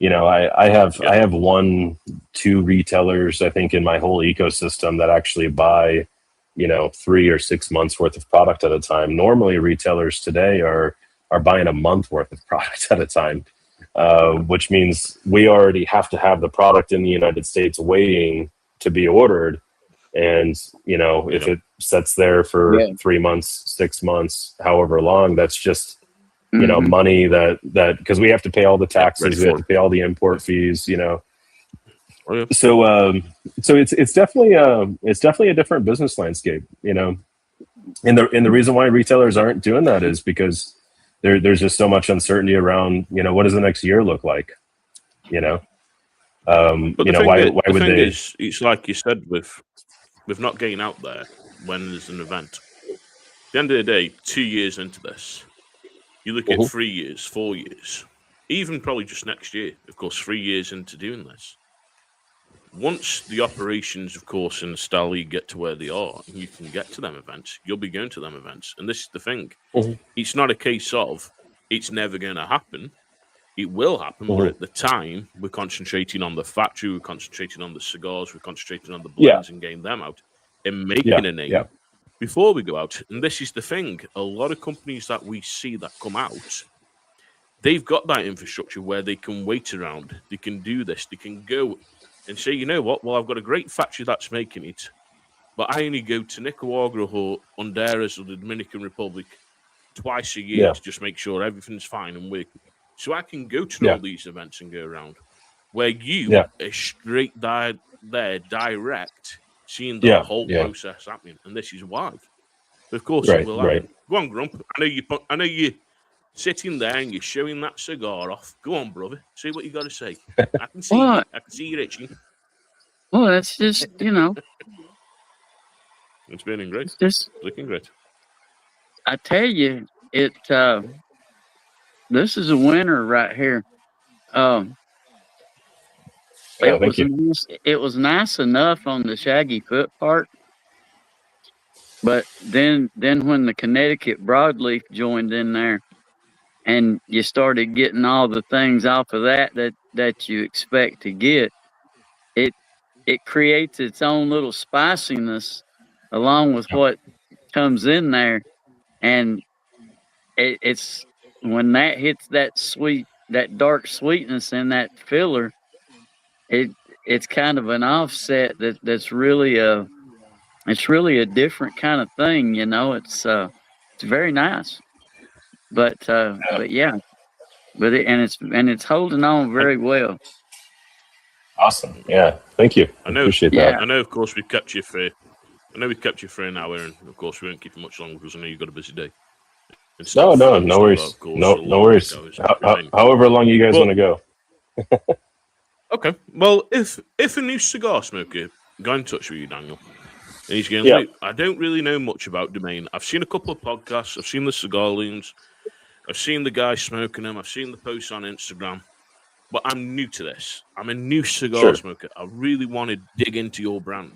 I have 1-2 retailers, I think, in my whole ecosystem that actually buy 3 or 6 months worth of product at a time. Normally retailers today are buying a month worth of product at a time. Which means we already have to have the product in the United States waiting to be ordered. And, if it sits there for 3 months, 6 months, however long, that's just, money that because we have to pay all the taxes, we have to pay all the import fees, So it's definitely a different business landscape, And the reason why retailers aren't doing that is because there's just so much uncertainty around, what does the next year look like? But the thing is, it's like you said with not getting out there when there's an event. At the end of the day, 2 years into this, you look at 3 years, 4 years, even probably just next year, of course, 3 years into doing this. Once the operations, of course, in Estelí get to where they are, and you can get to them events, you'll be going to them events. And this is the thing. It's not a case of it's never going to happen. It will happen, but at the time, we're concentrating on the factory, we're concentrating on the cigars, we're concentrating on the blends and getting them out and making a name before we go out. And this is the thing. A lot of companies that we see that come out, they've got that infrastructure where they can wait around, they can do this, they can go and say, you know what, well, I've got a great factory that's making it, but I only go to Nicaragua or Honduras or the Dominican Republic twice a year to just make sure everything's fine and working. So I can go to all these events and go around. Where you are straight there, direct, seeing the whole process happening, and this is why. Of course, it will happen. Go on, Grump. I know you're sitting there and you're showing that cigar off. Go on, brother. See what you got to say. I can see. I can see you itching. Well, that's just It's been great. It's just looking great. I tell you, this is a winner right here. It was nice enough on the shaggy foot part, but then when the Connecticut broadleaf joined in there, and you started getting all the things off of that you expect to get, it creates its own little spiciness along with what comes in there, and it's when that hits that dark sweetness in that filler, it's kind of an offset that's really a different kind of thing, It's very nice, but it's holding on very well. Awesome, yeah, thank you. I know, appreciate that. I know. Of course, we've kept you for an hour, and of course, we won't keep you much longer because I know you've got a busy day. No worries. No worries. However long you guys want to go. Okay. Well, if a new cigar smoker got in touch with you, Daniel, and he's going, I don't really know much about Domain. I've seen a couple of podcasts. I've seen the Cigar Loons. I've seen the guys smoking them. I've seen the posts on Instagram. But I'm new to this. I'm a new cigar smoker. I really want to dig into your brand.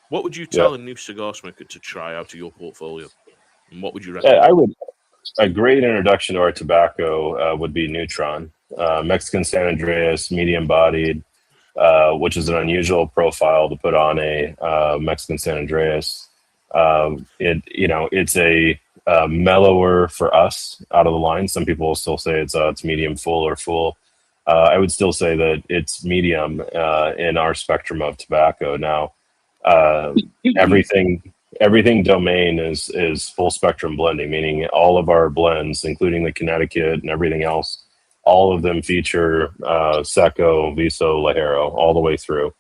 What would you tell a new cigar smoker to try out of your portfolio? And what would you recommend? A great introduction to our tobacco would be Neutron, Mexican San Andreas, medium-bodied, which is an unusual profile to put on a Mexican San Andreas. It's a mellower for us out of the line. Some people will still say it's medium full or full. I would still say that it's medium in our spectrum of tobacco. Now, everything Domain is full spectrum blending, meaning all of our blends, including the Connecticut and everything else, all of them feature Seco, Viso, Ligero all the way through.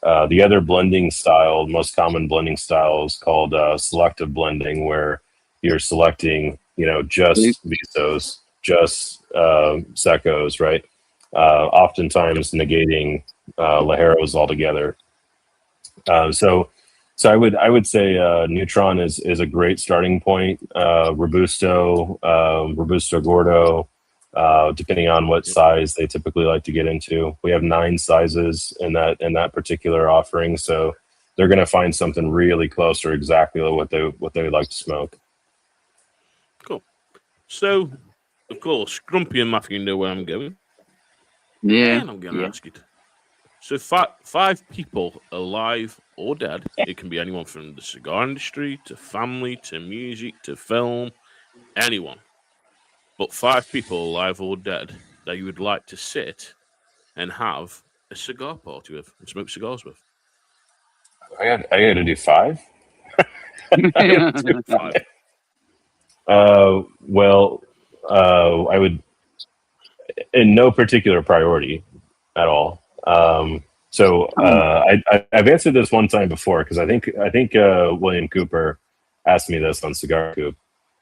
The other blending style, most common blending style, is called selective blending, where you're selecting, just Visos, just Secos, right? Oftentimes negating Ligeros altogether. So I would say Neutron is a great starting point. Robusto, Robusto Gordo, depending on what size they typically like to get into. We have 9 sizes in that particular offering, so they're going to find something really close to exactly what they like to smoke. Cool. So, of course, Grumpy and Matthew know where I'm going. Yeah. And I'm going to ask it. So 5 people, alive or dead. It can be anyone from the cigar industry to family to music to film, anyone. But 5 people, alive or dead, that you would like to sit and have a cigar party with and smoke cigars with. I got to do 5. I got to do 5. I would, in no particular priority at all. I've answered this one time before because I think William Cooper asked me this on Cigar Coop.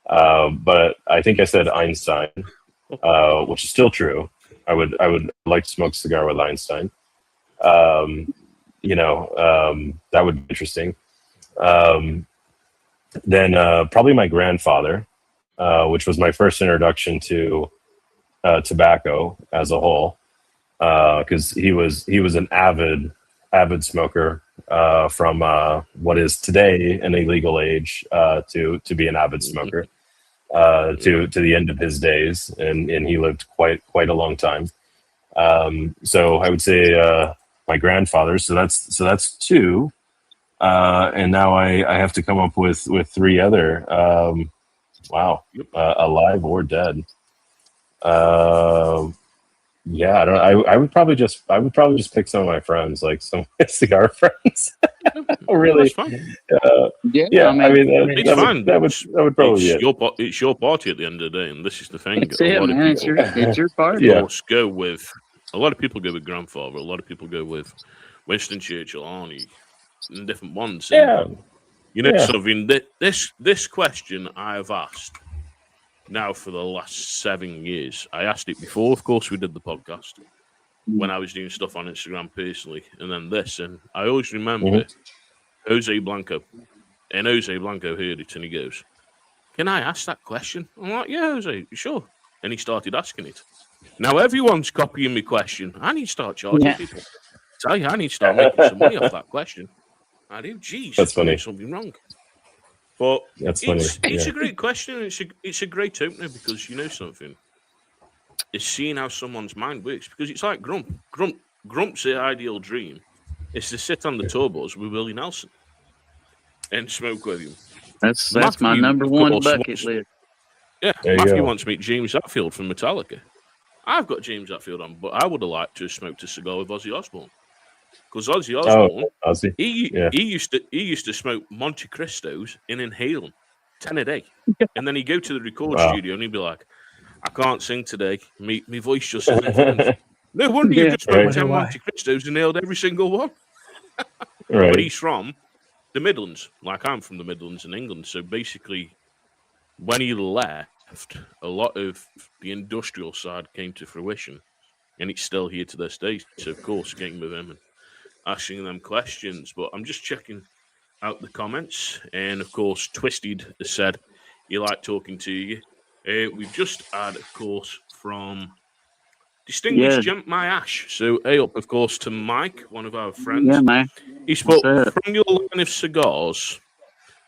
But I think I said Einstein, which is still true. I would like to smoke a cigar with Einstein. That would be interesting. Then probably my grandfather, which was my first introduction to tobacco as a whole, because he was an avid smoker from what is today an illegal age to be an avid smoker to the end of his days, and he lived quite a long time. So I would say my grandfather. So that's two. And now I have to come up with three other. Alive or dead. Yeah, I don't. I would probably just pick some of my friends, like some cigar friends. Really? That's fine. Yeah, I mean, It's fine. That would probably be it. It's your party at the end of the day, and this is the thing. That's it, man. It's your party. Yeah. Go with a lot of people go with grandfather. A lot of people go with Winston Churchill, Arnie, and different ones. And, something. This question I have asked now for the last 7 years. I asked it before, of course, we did the podcast when I was doing stuff on Instagram personally, and then this, and I always remember Jose Blanco, and Jose Blanco heard it, and he goes, "Can I ask that question?" I'm like, "Yeah, Jose, sure." And he started asking it. Now everyone's copying my question. I need to start charging people. Tell you, I need to start making some money off that question. I do. Geez, that's funny. Something wrong. But that's funny. It's a great question. It's a great opener because you know something. It's seeing how someone's mind works because it's like Grump's ideal dream is to sit on the tour bus with Willie Nelson and smoke with him. That's my number one bucket list. Yeah, Matthew wants to meet James Hetfield from Metallica. I've got James Hetfield on, but I would have liked to have smoked a cigar with Ozzy Osbourne. Because Ozzy Osbourne, he used to smoke Monte Cristos and inhale them 10 a day. And then he'd go to the record studio and he'd be like, "I can't sing today. My voice just isn't." No wonder you just smoked 10 Monte Cristos and nailed every single one. Right. But he's from the Midlands. Like I'm from the Midlands in England. So basically, when he left, a lot of the industrial side came to fruition. And it's still here to this day. So, of course, getting with him and asking them questions, but I'm just checking out the comments, and of course, Twisted has said he liked talking to you. We've just had, of course, from Distinguished Gent My Ash. So, up, of course, to Mike, one of our friends. Yeah, man. He spoke from your line of cigars.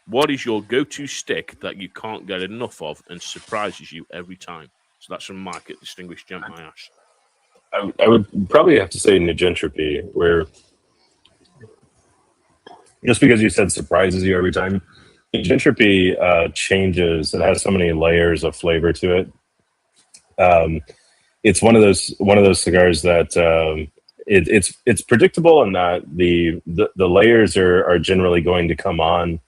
What is your go-to stick that you can't get enough of and surprises you every time? So that's from Mike at Distinguished Gent My Ash. I would probably have to say Negentropy, where just because you said surprises you every time, Entropy changes. It has so many layers of flavor to it. It's one of those cigars that it's predictable in that the layers are generally going to come on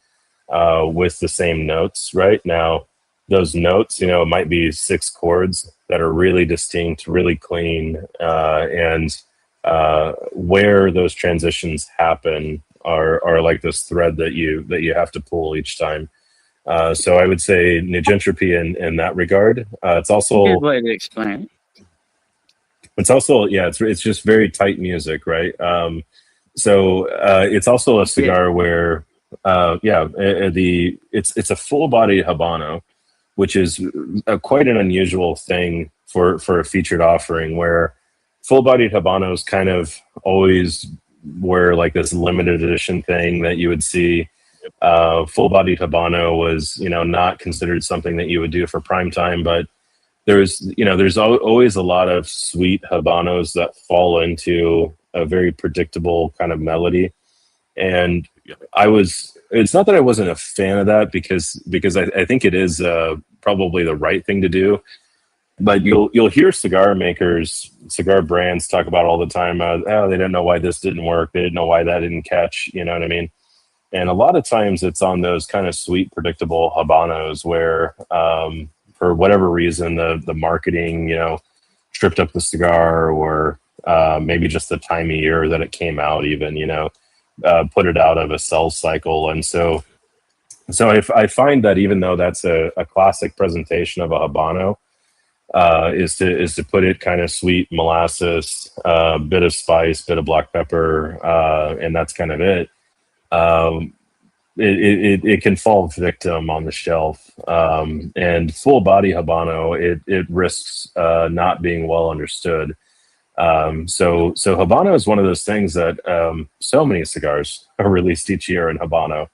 with the same notes. Right now, those notes, it might be 6 chords that are really distinct, really clean, and where those transitions happen are like this thread that you have to pull each time. So I would say Negentropy in that regard. It's also good way to explain it. It's also it's just very tight music, right? So it's also a cigar where it's a full body Habano, which is quite an unusual thing for a featured offering, where full bodied Habanos kind of always were like this limited edition thing that you would see. Full bodied Habano was, not considered something that you would do for prime time, but there's always a lot of sweet Habanos that fall into a very predictable kind of melody. And it's not that I wasn't a fan of that because I think it is probably the right thing to do. But you'll hear cigar makers, cigar brands talk about all the time, they didn't know why this didn't work. They didn't know why that didn't catch, you know what I mean? And a lot of times it's on those kind of sweet, predictable Habanos where, for whatever reason, the marketing, stripped up the cigar, or maybe just the time of year that it came out even, put it out of a sell cycle. And so So I find that even though that's a classic presentation of a Habano, is to put it kind of sweet molasses, bit of spice, bit of black pepper, and that's kind of it. It can fall victim on the shelf, and full body Habano it risks not being well understood. So Habano is one of those things that so many cigars are released each year in Habano.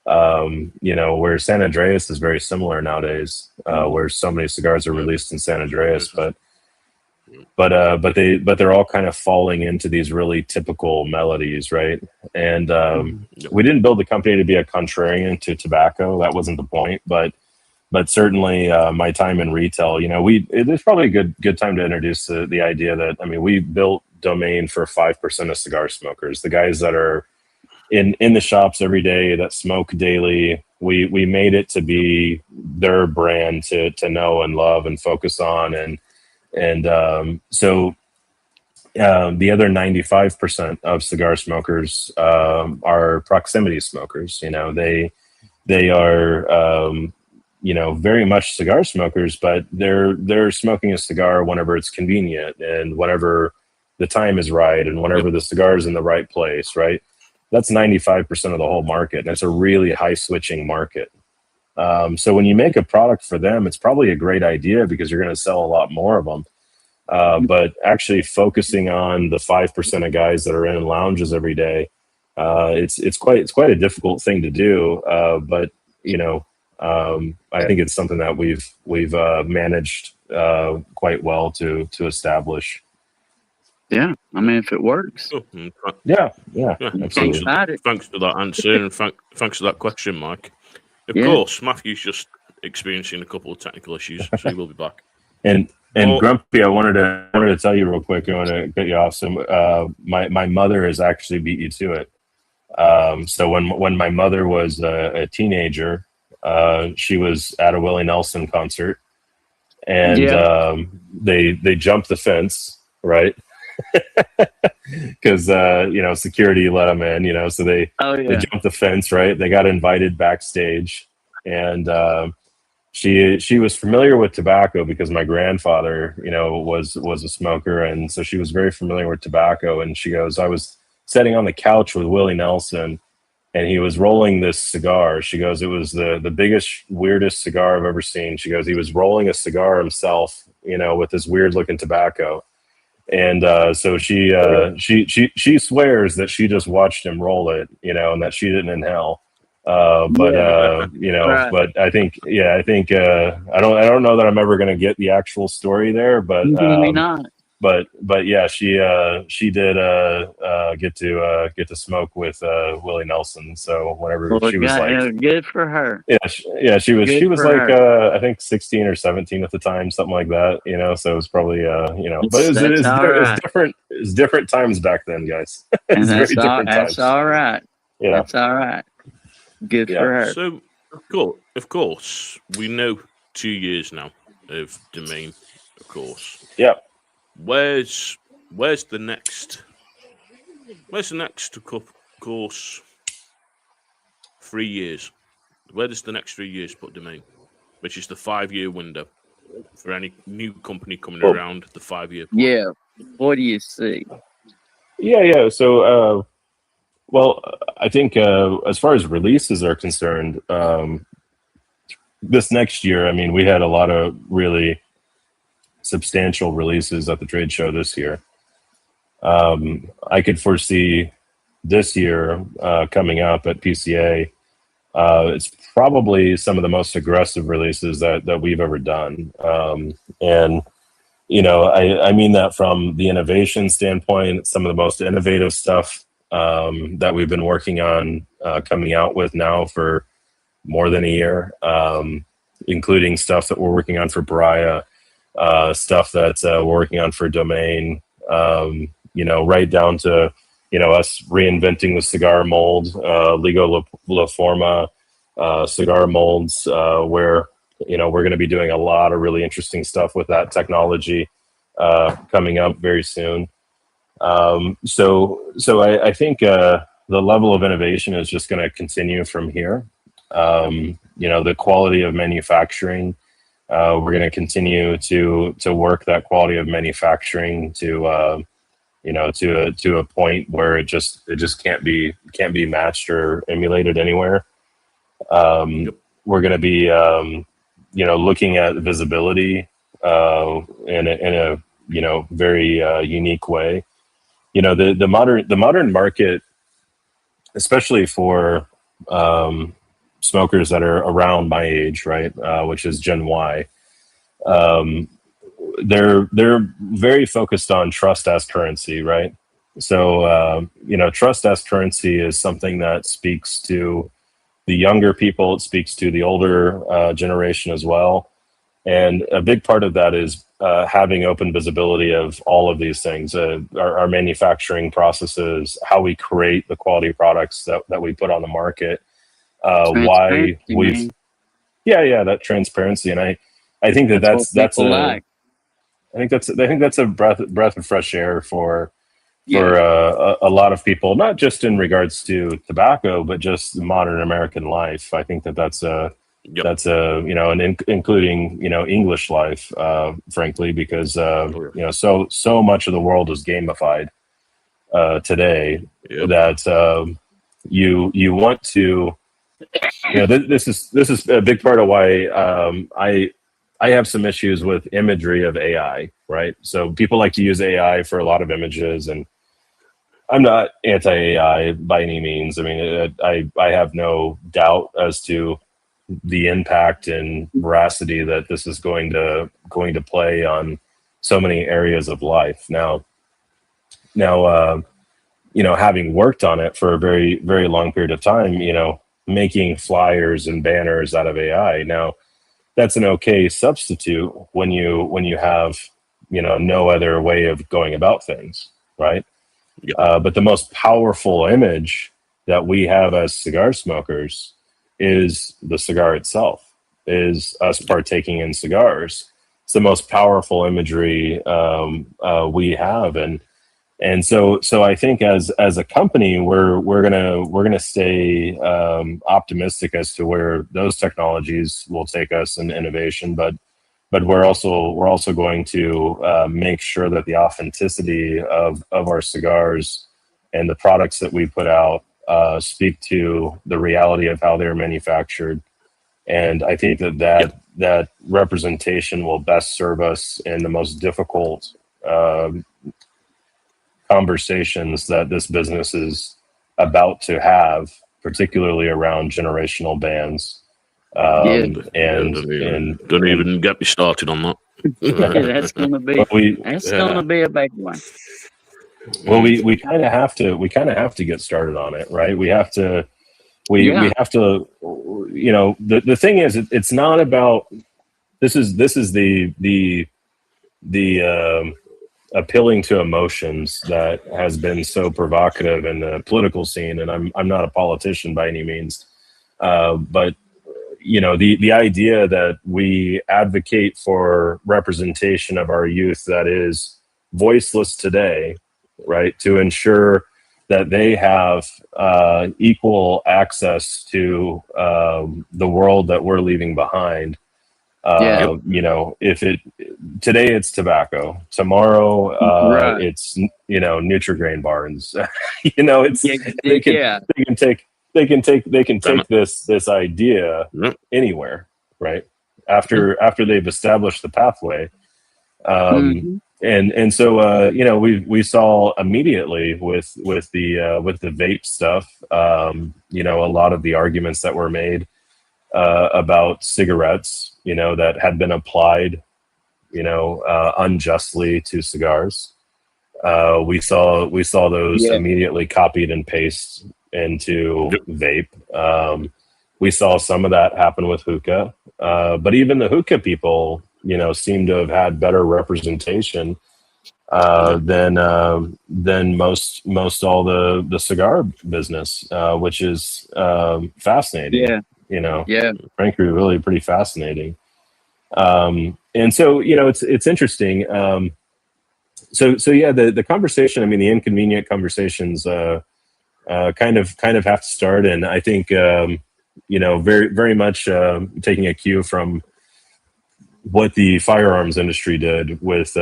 Where San Andreas is very similar nowadays, where so many cigars are released in San Andreas, but they're all kind of falling into these really typical melodies, right? And we didn't build the company to be a contrarian to tobacco. That wasn't the point, but certainly my time in retail, it's probably a good time to introduce the idea that, I mean, we built Domain for 5% of cigar smokers, the guys that are in the shops every day that smoke daily. We made it to be their brand to know and love and focus on, so the other 95% of cigar smokers are proximity smokers. They are very much cigar smokers, but they're smoking a cigar whenever it's convenient and whenever the time is right and whenever the cigar is in the right place, right? That's 95% of the whole market, and it's a really high switching market. So when you make a product for them, it's probably a great idea because you're going to sell a lot more of them. But actually focusing on the 5% of guys that are in lounges every day, it's quite a difficult thing to do. But I think it's something that we've managed quite well to establish. Yeah, I mean, if it works. Yeah, Thanks absolutely. for that answer, and thanks for that question, Mike. Of course, Matthew's just experiencing a couple of technical issues, so he will be back. And Grumpy, I wanted to tell you real quick. I want to cut you off. So my mother has actually beat you to it. So when my mother was a teenager, she was at a Willie Nelson concert, and they jumped the fence, right? Because security let them in, so they jumped the fence, right? They got invited backstage, and she was familiar with tobacco because my grandfather was a smoker, and so she was very familiar with tobacco. And she goes, I was sitting on the couch with Willie Nelson, and he was rolling this cigar. She goes, it was the biggest, weirdest cigar I've ever seen. She goes, he was rolling a cigar himself, with this weird looking tobacco. And so she swears that she just watched him roll it, and that she didn't inhale. But I think I don't know that I'm ever going to get the actual story there, but Maybe not. But yeah, she did get to smoke with Willie Nelson. So whenever she was good for her. She was like I think 16 or 17 at the time, something like that. So it was probably but it was different. It was different times back then, guys. And that's all right. Yeah, that's all right. Good for her. So of course, we know 2 years now of Domain, of course. Yeah. Where's the next course? 3 years. Where does the next 3 years put Domain? Which is the 5-year window for any new company coming around the 5-year plan. Yeah. What do you see? Yeah. So, I think as far as releases are concerned, this next year, I mean, we had a lot of really substantial releases at the trade show this year. I could foresee this year coming up at PCA. It's probably some of the most aggressive releases that we've ever done. And I mean that from the innovation standpoint, some of the most innovative stuff that we've been working on coming out with now for more than a year, including stuff that we're working on for Braya, stuff that we're working on for Domain, right down to, us reinventing the cigar mold, Ligo La Forma cigar molds, where, we're going to be doing a lot of really interesting stuff with that technology coming up very soon. So I think the level of innovation is just going to continue from here. The quality of manufacturing. We're going to continue to work that quality of manufacturing to a point where it just can't be matched or emulated anywhere. We're going to be looking at visibility in a very unique way. The modern market, especially for smokers that are around my age, right, which is Gen Y, they're very focused on trust as currency, right? So trust as currency is something that speaks to the younger people. It speaks to the older generation as well, and a big part of that is having open visibility of all of these things, our manufacturing processes, how we create the quality products that we put on the market, why we've that transparency. And I think that's a like. I think that's a breath of fresh air for a lot of people, not just in regards to tobacco, but just modern American life. I think that's including English life, frankly, because so much of the world is gamified today that you want to. This is a big part of why I have some issues with imagery of AI, right? So people like to use AI for a lot of images, and I'm not anti-AI by any means. I mean, I have no doubt as to the impact and veracity that this is going to play on so many areas of life. Now, having worked on it for a very, very long period of time, making flyers and banners out of AI. Now, that's an okay substitute when you have no other way of going about things, right? But the most powerful image that we have as cigar smokers is the cigar itself, is us partaking in cigars. It's the most powerful imagery we have, and so I think as a company we're gonna stay optimistic as to where those technologies will take us in innovation, but we're also going to make sure that the authenticity of our cigars and the products that we put out speak to the reality of how they're manufactured. And I think that representation will best serve us in the most difficult conversations that this business is about to have, particularly around generational bans. Don't even get me started on that. That's gonna be a big one. Well, we kind of have to get started on it, right? We have to. We have to. The thing is, it's not about. This is the appealing to emotions that has been so provocative in the political scene, and I'm not a politician by any means, but the idea that we advocate for representation of our youth that is voiceless today, right, to ensure that they have equal access to the world that we're leaving behind. If today it's tobacco, tomorrow it's Nutri-Grain barns. They can take this idea anywhere, right? After they've established the pathway, and so we saw immediately with the vape stuff, a lot of the arguments that were made about cigarettes, that had been applied, unjustly to cigars. We saw those immediately copied and pasted into vape. We saw some of that happen with hookah, but even the hookah people, seem to have had better representation than most all the cigar business, which is fascinating. Frankly, really pretty fascinating. And so it's interesting. The conversation. I mean, the inconvenient conversations kind of have to start, and I think very very much taking a cue from what the firearms industry did with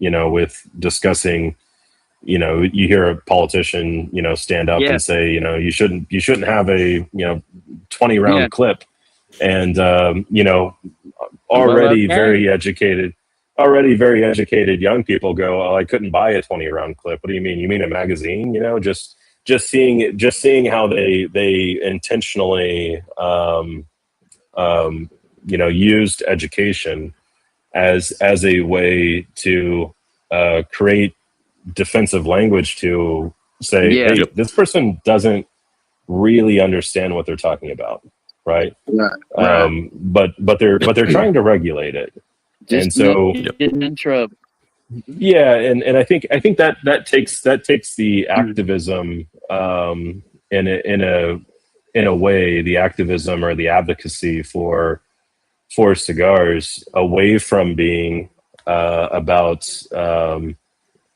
with discussing. You hear a politician stand up and say you shouldn't have a 20 round clip, and already very educated young people go, oh, I couldn't buy a 20 round clip. What do you mean? You mean a magazine? Just seeing how they intentionally used education as a way to create defensive language to say, hey, this person doesn't really understand what they're talking about, right? But they're trying to regulate it, and so getting in trouble. Yeah, and I think that takes the activism in a way, the activism or the advocacy for cigars away from being about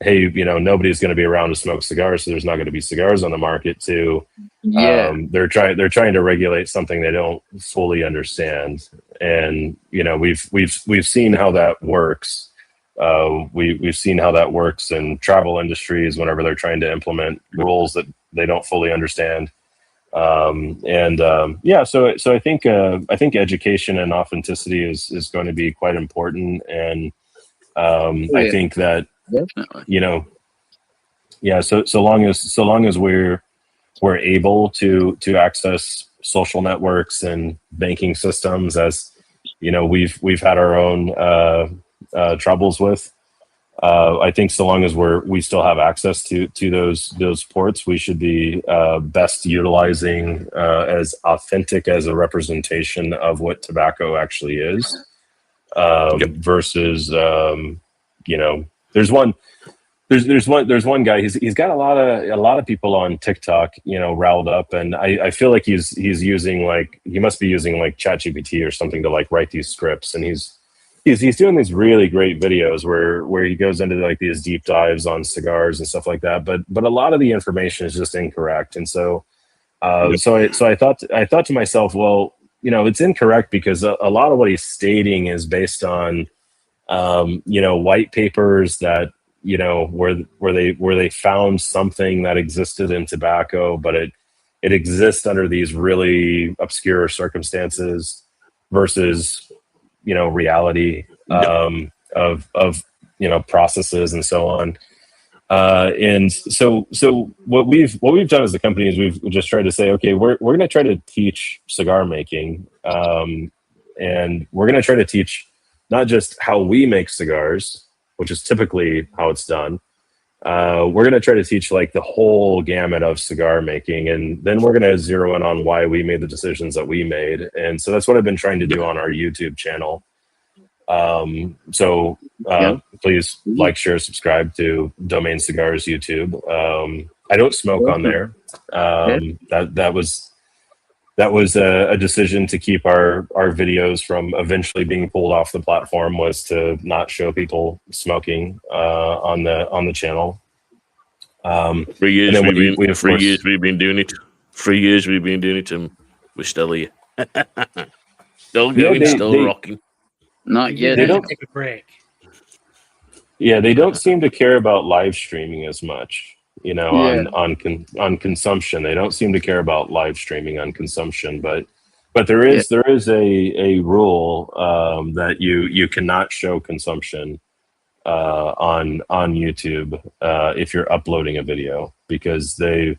hey, nobody's going to be around to smoke cigars, so there's not going to be cigars on the market. To they're trying to regulate something they don't fully understand, and we've seen how that works. We've seen how that works in travel industries whenever they're trying to implement rules that they don't fully understand. So I think education and authenticity is going to be quite important, and I think that definitely, so long as we're able to access social networks and banking systems, as we've had our own troubles with. I think so long as we still have access to those ports, we should be best utilizing as authentic as a representation of what tobacco actually is. Versus there's one guy. He's got a lot of people on TikTok, riled up, and I feel like he's using he must be using ChatGPT or something to write these scripts, and he's doing these really great videos where he goes into these deep dives on cigars and stuff like that. But a lot of the information is just incorrect, and so I thought to myself, well, it's incorrect because a lot of what he's stating is based on white papers that where they found something that existed in tobacco, but it exists under these really obscure circumstances versus reality of processes and so on. And so what we've done as a company is we've just tried to say, okay, we're going to try to teach cigar making, and we're going to try to teach not just how we make cigars, which is typically how it's done. We're going to try to teach the whole gamut of cigar making, and then we're going to zero in on why we made the decisions that we made. And so that's what I've been trying to do on our YouTube channel. Please like, share, subscribe to Domain Cigars YouTube. I don't smoke on there. That was a decision to keep our videos from eventually being pulled off the platform, was to not show people smoking on the channel. 3 years we've been doing it. 3 years we've been doing it, and we're still here. Still going, still rocking. Not yet. They don't take a break. Yeah, they don't seem to care about live streaming as much. On consumption, they don't seem to care about live streaming on consumption, but there is a rule that you cannot show consumption on YouTube if you're uploading a video, because they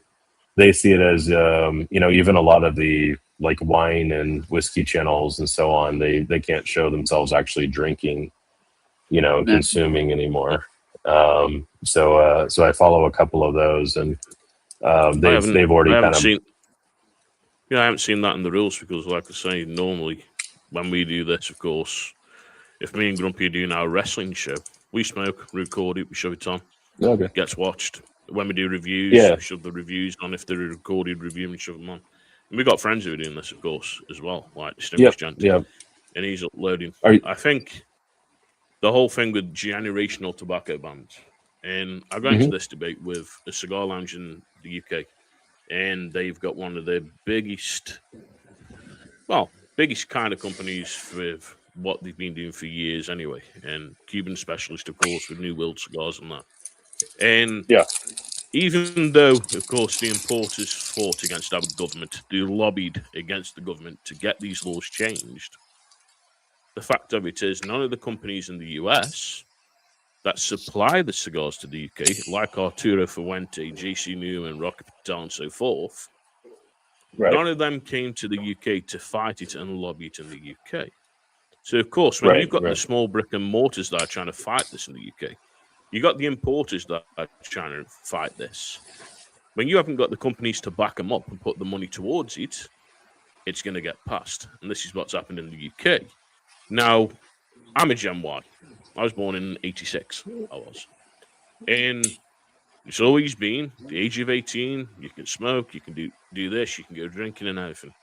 see it as even a lot of the wine and whiskey channels and so on, they can't show themselves actually drinking, consuming anymore. So I follow a couple of those, and they've already kind of. I haven't seen that in the rules, because, like I say, normally when we do this, of course, if me and Grumpy are doing our wrestling show, we smoke, record it, we show it on. Okay. It gets watched. When we do reviews, we shove the reviews on. If they're a recorded review, we shove them on. And we've got friends who are doing this, of course, as well, like Distinguished Gent. Yeah. And he's uploading. I think the whole thing with generational tobacco bans, and I got into this debate with a cigar lounge in the UK, and they've got one of the biggest kind of companies with what they've been doing for years anyway, and Cuban specialist, of course, with New World Cigars and that. And even though, of course, the importers fought against our government, they lobbied against the government to get these laws changed, the fact of it is none of the companies in the US that supply the cigars to the UK, like Arturo Fuente, JC Newman, Rocket Patel, and so forth, none of them came to the UK to fight it and lobby it in the UK. So, of course, when you've got the small brick and mortars that are trying to fight this in the UK, you got the importers that are trying to fight this. When you haven't got the companies to back them up and put the money towards it, it's going to get passed. And this is what's happened in the UK. Now, I'm a Gen Y. I was born in 86. I was. And it's always been the age of 18, you can smoke, you can do this, you can go drinking and everything.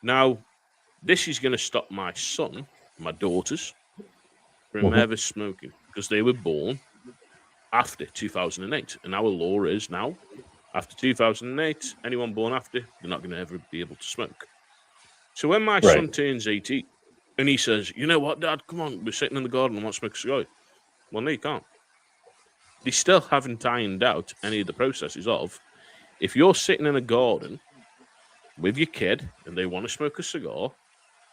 Now, this is going to stop my son, my daughters, from ever smoking because they were born after 2008. And our law is now, after 2008, anyone born after, they're not going to ever be able to smoke. So when my son turns 18 and he says, you know what, Dad, come on, we're sitting in the garden and want to smoke a cigar. Well, no, you can't. They still haven't ironed out any of the processes of, if you're sitting in a garden with your kid and they want to smoke a cigar,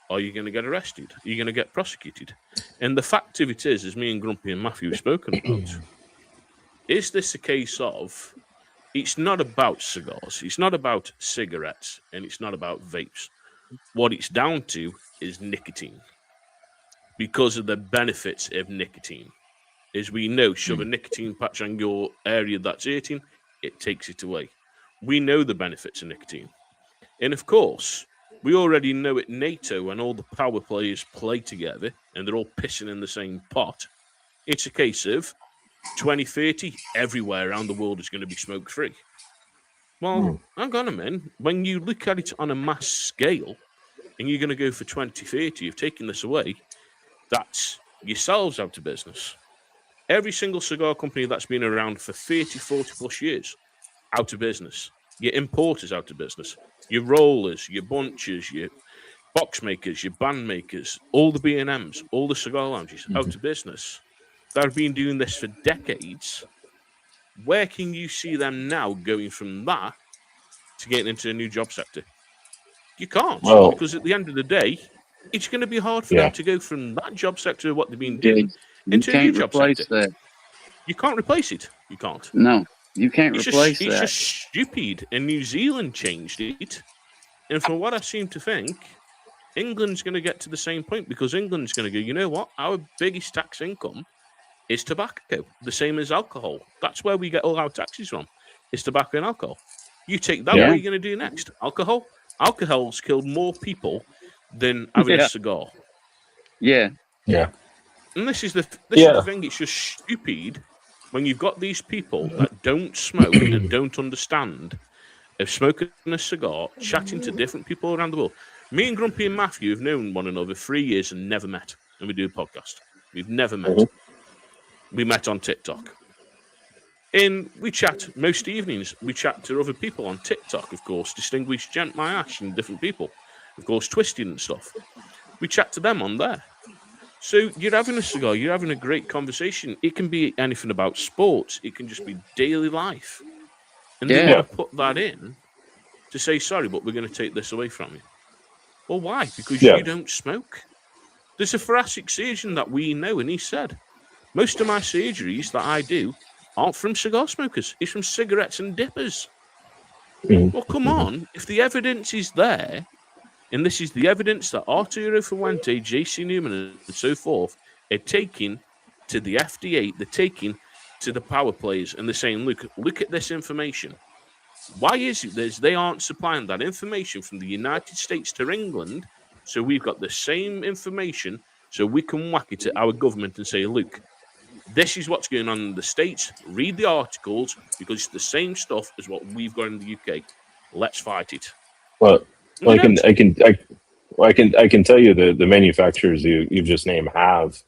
are you going to get arrested? Are you going to get prosecuted? And the fact of it is, as me and Grumpy and Matthew have spoken about, is this a case of, it's not about cigars, it's not about cigarettes, and it's not about vapes. What it's down to is nicotine. Because of the benefits of nicotine. As we know, shove a nicotine patch on your area that's hurting, it takes it away. We know the benefits of nicotine. And of course, we already know at NATO when all the power players play together and they're all pissing in the same pot, it's a case of 2030, everywhere around the world is going to be smoke-free. Well, hang on a minute. When you look at it on a mass scale and you're going to go for 2030 of taking this away, that's yourselves out of business. Every single cigar company that's been around for 30, 40 plus years, out of business. Your importers out of business. Your rollers, your bunches, your box makers, your band makers, all the B&Ms, all the cigar lounges, out of business. That have been doing this for decades. Where can you see them now going from that to getting into a new job sector? You can't, because at the end of the day, it's going to be hard for them to go from that job sector, what they've been doing, into a new job sector. That. You can't replace it. You can't. No, you can't replace that. It's just stupid. And New Zealand changed it. And from what I seem to think, England's going to get to the same point because England's going to go, you know what? Our biggest tax income is tobacco, the same as alcohol. That's where we get all our taxes from. It's tobacco and alcohol. You take that, what are you going to do next? Alcohol? Alcohol's killed more people than having a cigar. Yeah. Yeah. And this is the thing. It's just stupid when you've got these people that don't smoke and don't understand of smoking a cigar, chatting to different people around the world. Me and Grumpy and Matthew have known one another 3 years and never met. And we do a podcast. We've never met. We met on TikTok. And we chat most evenings. We chat to other people on TikTok, of course. Distinguished Gent My Ash and different people. Of course, Twisted and stuff. We chat to them on there. So you're having a cigar, you're having a great conversation. It can be anything about sports. It can just be daily life. And they want to put that in to say, sorry, but we're going to take this away from you. Well, why? Because you don't smoke. There's a thoracic surgeon that we know, and he said, most of my surgeries that I do aren't from cigar smokers. It's from cigarettes and dippers. Well, come on. If the evidence is there, and this is the evidence that Arturo Fuente, JC Newman, and so forth are taking to the FDA, they're taking to the power players, and they're saying, look at this information. Why is it that they aren't supplying that information from the United States to England, so we've got the same information, so we can whack it at our government and say, look, this is what's going on in the States. Read the articles, because it's the same stuff as what we've got in the UK. Let's fight it. Well, I can tell you the manufacturers you've just named have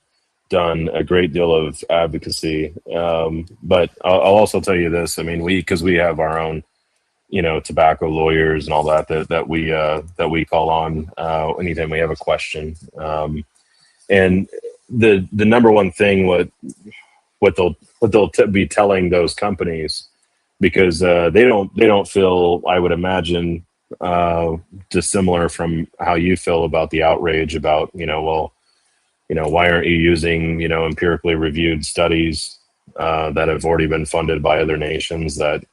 done a great deal of advocacy. But I'll also tell you this. I mean, because we have our own tobacco lawyers and all that we call on anytime we have a question. And the number one thing what they'll be telling those companies, because they don't feel, I would imagine, dissimilar from how you feel about the outrage about why aren't you using empirically reviewed studies that have already been funded by other nations that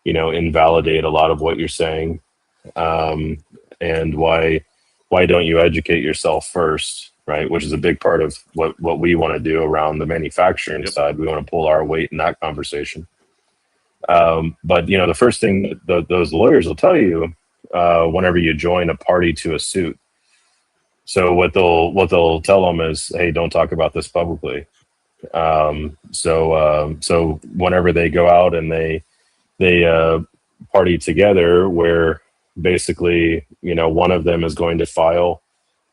invalidate a lot of what you're saying, and why don't you educate yourself first, right? Which is a big part of what we want to do around the manufacturing side. We want to pull our weight in that conversation. But the first thing those lawyers will tell you whenever you join a party to a suit. So what they'll tell them is, hey, don't talk about this publicly. So whenever they go out and they party together, where basically one of them is going to file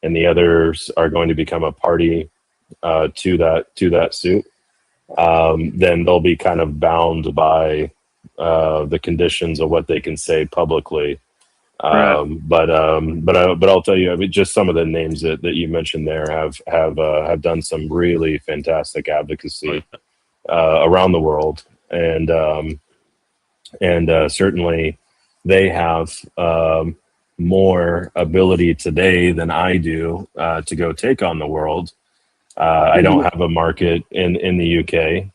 and the others are going to become a party to that suit, then they'll be kind of bound by the conditions of what they can say publicly. Right. But I'll tell you, I mean, just some of the names that you mentioned there have done some really fantastic advocacy around the world, and certainly they have more ability today than I do to go take on the world. I don't have a market in the UK.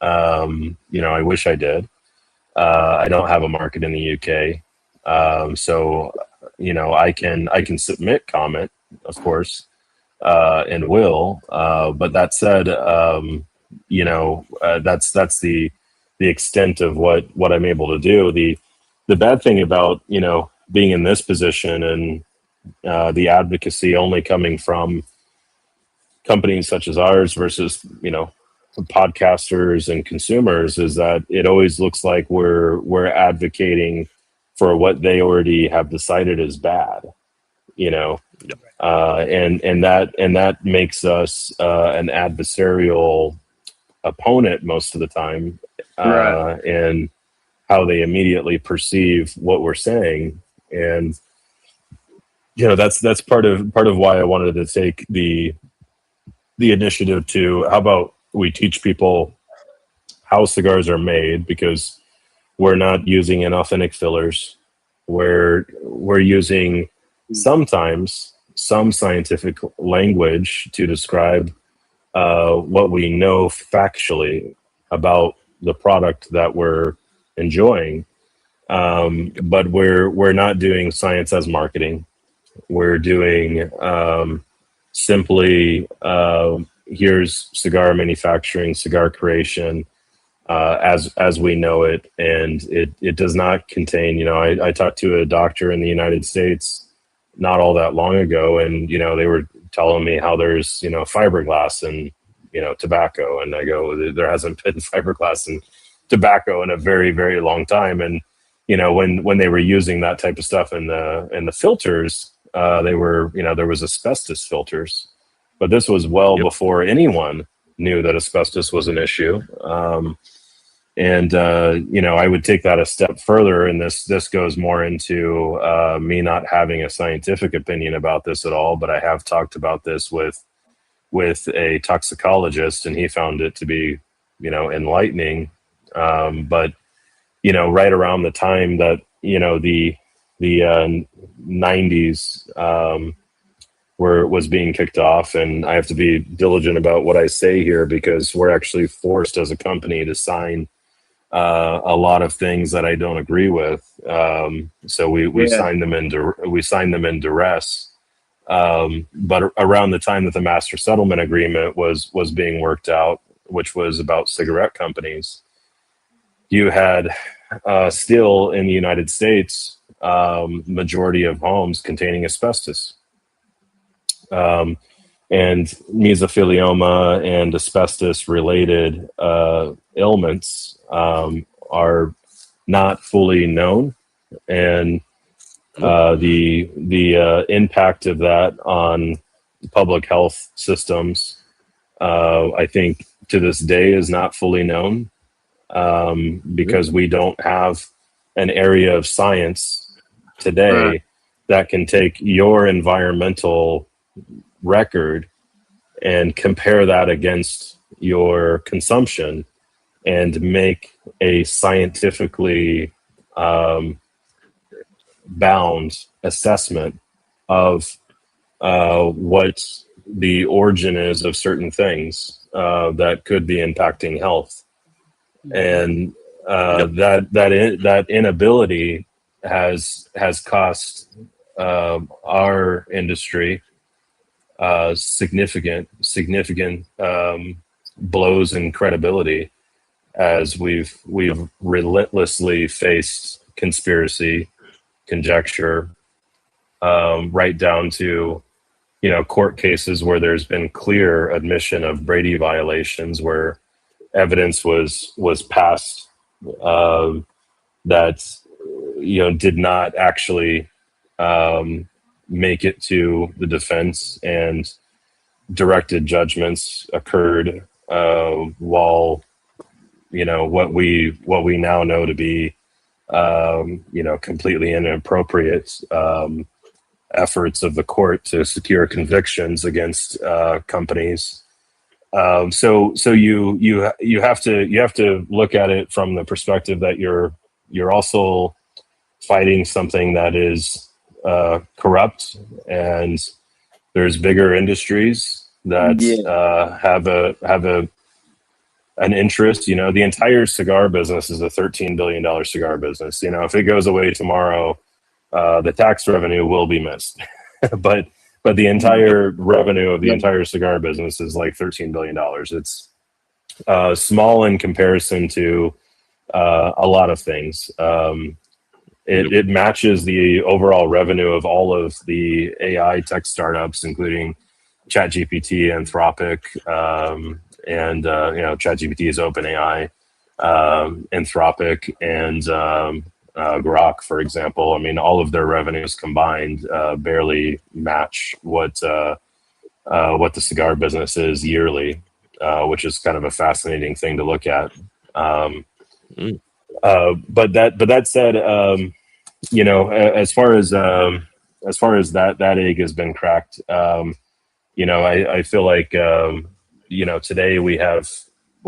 I wish I did. I don't have a market in the UK. So I can submit comment, of course, and will. But that said, that's the extent of what I'm able to do. The bad thing about being in this position and the advocacy only coming from companies such as ours versus podcasters and consumers is that it always looks like we're advocating for what they already have decided is bad, and that makes us an adversarial opponent most of the time, Right. and how they immediately perceive what we're saying. And that's part of why I wanted to take the initiative to, how about we teach people how cigars are made, because we're not using inauthentic fillers. We're using sometimes some scientific language to describe what we know factually about the product that we're enjoying. But we're not doing science as marketing. We're doing simply here's cigar manufacturing, cigar creation, as we know it, and it does not contain. I talked to a doctor in the United States not all that long ago, and they were telling me how there's fiberglass and tobacco, and I go, there hasn't been fiberglass and tobacco in a very, very long time. And when they were using that type of stuff in the filters, they were there was asbestos filters, but this was well before anyone knew that asbestos was an issue. And I would take that a step further, and this goes more into me not having a scientific opinion about this at all, but I have talked about this with a toxicologist, and he found it to be enlightening. But right around the time that the 90s was being kicked off, and I have to be diligent about what I say here because we're actually forced as a company to sign a lot of things that I don't agree with. So we signed them in duress. But around the time that the master settlement agreement was being worked out, which was about cigarette companies, you had still in the United States majority of homes containing asbestos. And mesothelioma and asbestos-related ailments are not fully known, and the impact of that on public health systems, I think, to this day is not fully known, because we don't have an area of science today that can take your environmental record and compare that against your consumption and make a scientifically bound assessment of what the origin is of certain things that could be impacting health. And that inability has cost our industry significant blows in credibility, as we've relentlessly faced conspiracy, conjecture, right down to court cases where there's been clear admission of Brady violations, where evidence was passed that did not actually make it to the defense, and directed judgments occurred while what we now know to be completely inappropriate efforts of the court to secure convictions against companies. So you have to look at it from the perspective that you're also fighting something that is corrupt, and there's bigger industries that have an interest. The entire cigar business is a $13 billion cigar business. If it goes away tomorrow, the tax revenue will be missed. but the entire revenue of the entire cigar business is like $13 billion. It's small in comparison to a lot of things. It matches the overall revenue of all of the AI tech startups, including ChatGPT, Anthropic, and ChatGPT is OpenAI, Anthropic, and Grok, for example. I mean, all of their revenues combined barely match what the cigar business is yearly, which is kind of a fascinating thing to look at. But that said, as far as that egg has been cracked, I feel like today we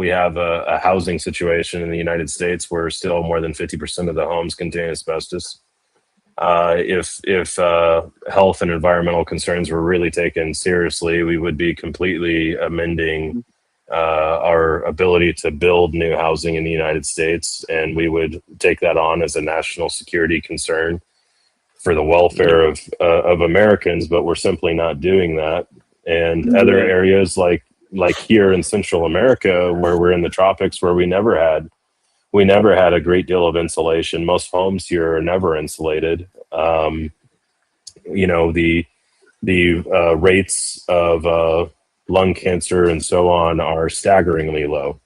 have a housing situation in the United States where still more than 50% of the homes contain asbestos. If health and environmental concerns were really taken seriously, we would be completely amending our ability to build new housing in the United States, and we would take that on as a national security concern for the welfare of Americans. But we're simply not doing that. And other areas like here in Central America, where we're in the tropics, where we never had a great deal of insulation. Most homes here are never insulated. The rates of lung cancer and so on are staggeringly low,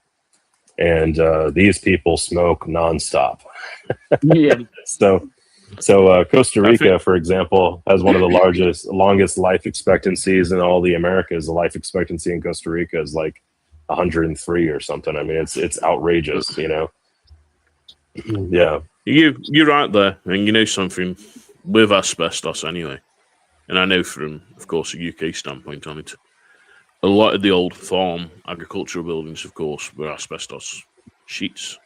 and these people smoke nonstop. So Costa Rica, for example, has one of the longest life expectancies in all the Americas. The life expectancy in Costa Rica is like 103 or something. I mean, it's outrageous, Yeah. You're right there, and you know something with asbestos anyway. And I know from, of course, a UK standpoint on it, a lot of the old farm agricultural buildings, of course, were asbestos sheets.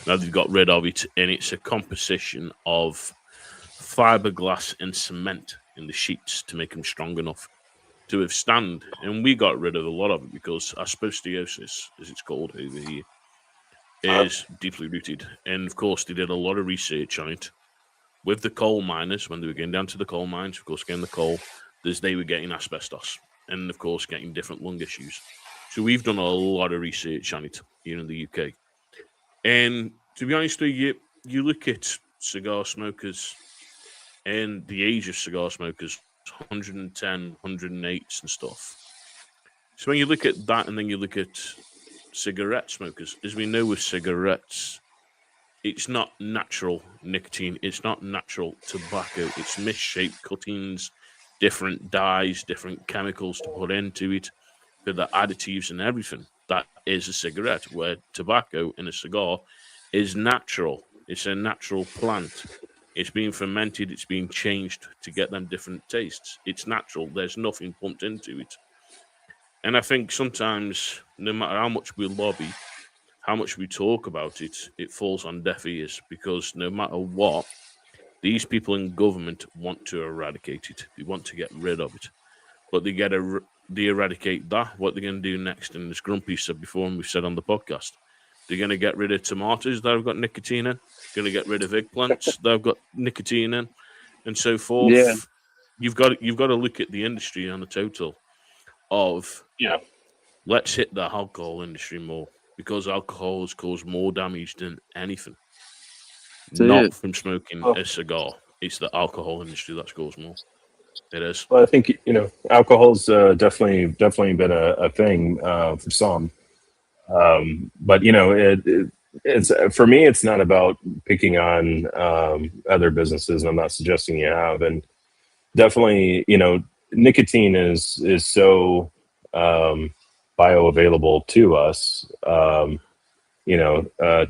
Now they've got rid of it, and it's a composition of fiberglass and cement in the sheets to make them strong enough to withstand. And we got rid of a lot of it because asbestosis, as it's called over here, is deeply rooted. And of course, they did a lot of research on it with the coal miners when they were getting down to the coal mines. Of course, getting the coal, they were getting asbestos, and of course, getting different lung issues. So we've done a lot of research on it here in the UK. And to be honest with you, you look at cigar smokers and the age of cigar smokers, 110, 108s and stuff. So when you look at that and then you look at cigarette smokers, as we know with cigarettes, it's not natural nicotine, it's not natural tobacco, it's misshaped cuttings, different dyes, different chemicals to put into it, with the additives and everything. That is a cigarette, where tobacco in a cigar is natural. It's a natural plant. It's being fermented. It's being changed to get them different tastes. It's natural. There's nothing pumped into it. And I think sometimes, no matter how much we lobby, how much we talk about it, it falls on deaf ears, because no matter what, these people in government want to eradicate it. They want to get rid of it. But they get they eradicate that. What they're going to do next, and as Grumpy said before, and we've said on the podcast, they're going to get rid of tomatoes that have got nicotine in, going to get rid of eggplants that have got nicotine in, and so forth. Yeah. You've got to look at the industry on the total of, let's hit the alcohol industry more, because alcohol has caused more damage than anything. Not from smoking a cigar. It's the alcohol industry that's caused more. It is. Well, I think, alcohol's definitely been a thing for some. But, it's for me, it's not about picking on other businesses, and I'm not suggesting you have. And definitely, nicotine is so bioavailable to us.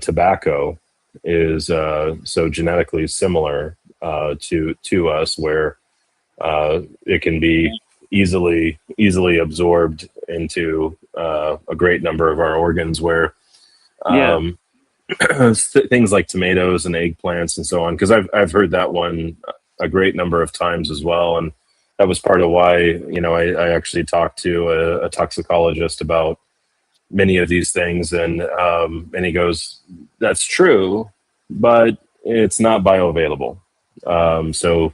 Tobacco is so genetically similar to us, where it can be easily absorbed into a great number of our organs, where things like tomatoes and eggplants and so on, because I've heard that one a great number of times as well, and that was part of why I actually talked to a toxicologist about many of these things, and he goes, that's true, but it's not bioavailable. So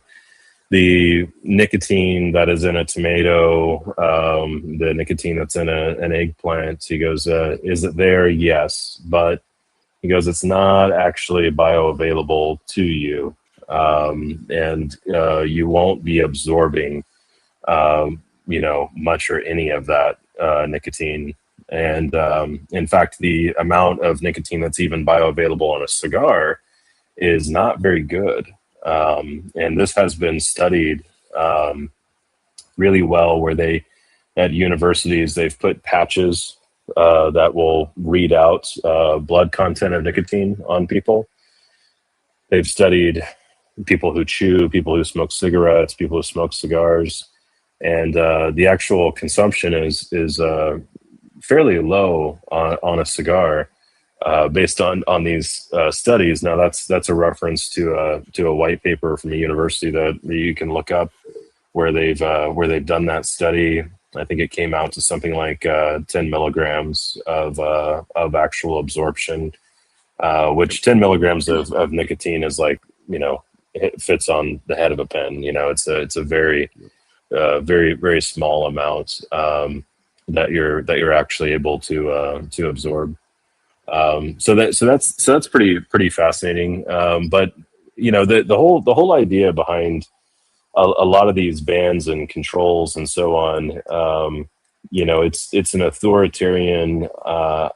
the nicotine that is in a tomato, the nicotine that's in an eggplant, he goes, is it there? Yes, but he goes, it's not actually bioavailable to you, and you won't be absorbing much or any of that nicotine. And in fact, the amount of nicotine that's even bioavailable on a cigar is not very good. And this has been studied really well, where at universities, they've put patches that will read out blood content of nicotine on people. They've studied people who chew, people who smoke cigarettes, people who smoke cigars, and the actual consumption is fairly low on a cigar, based on these studies. Now that's a reference to a white paper from a university that you can look up, where they've done that study. I think it came out to something like 10 milligrams of actual absorption, which 10 milligrams of nicotine is like, it fits on the head of a pen. It's a very very small amount that you're actually able to absorb. So that's pretty fascinating. But the whole idea behind a lot of these bans and controls and so on, it's an authoritarian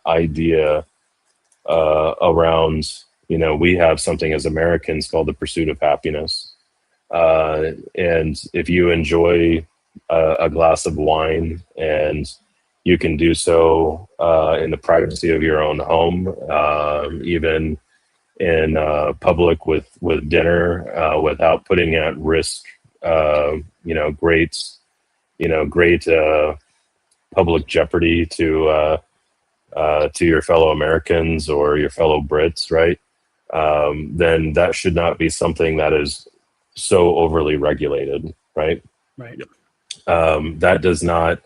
idea around, we have something as Americans called the pursuit of happiness. And if you enjoy a glass of wine, and you can do so in the privacy of your own home, even in public with dinner, without putting at risk, great public jeopardy to your fellow Americans or your fellow Brits, right? Then that should not be something that is so overly regulated, right? Right. That does not,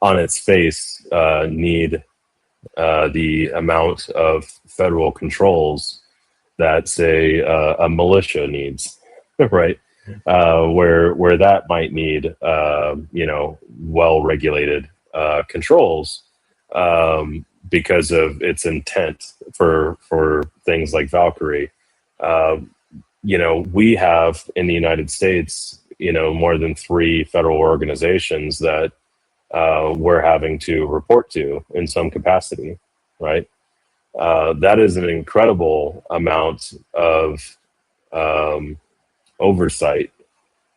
on its face, need the amount of federal controls that, say, a militia needs, right? Where that might need, well-regulated controls because of its intent for things like Valkyrie. We have in the United States, more than 3 federal organizations that we're having to report to in some capacity, right? That is an incredible amount of oversight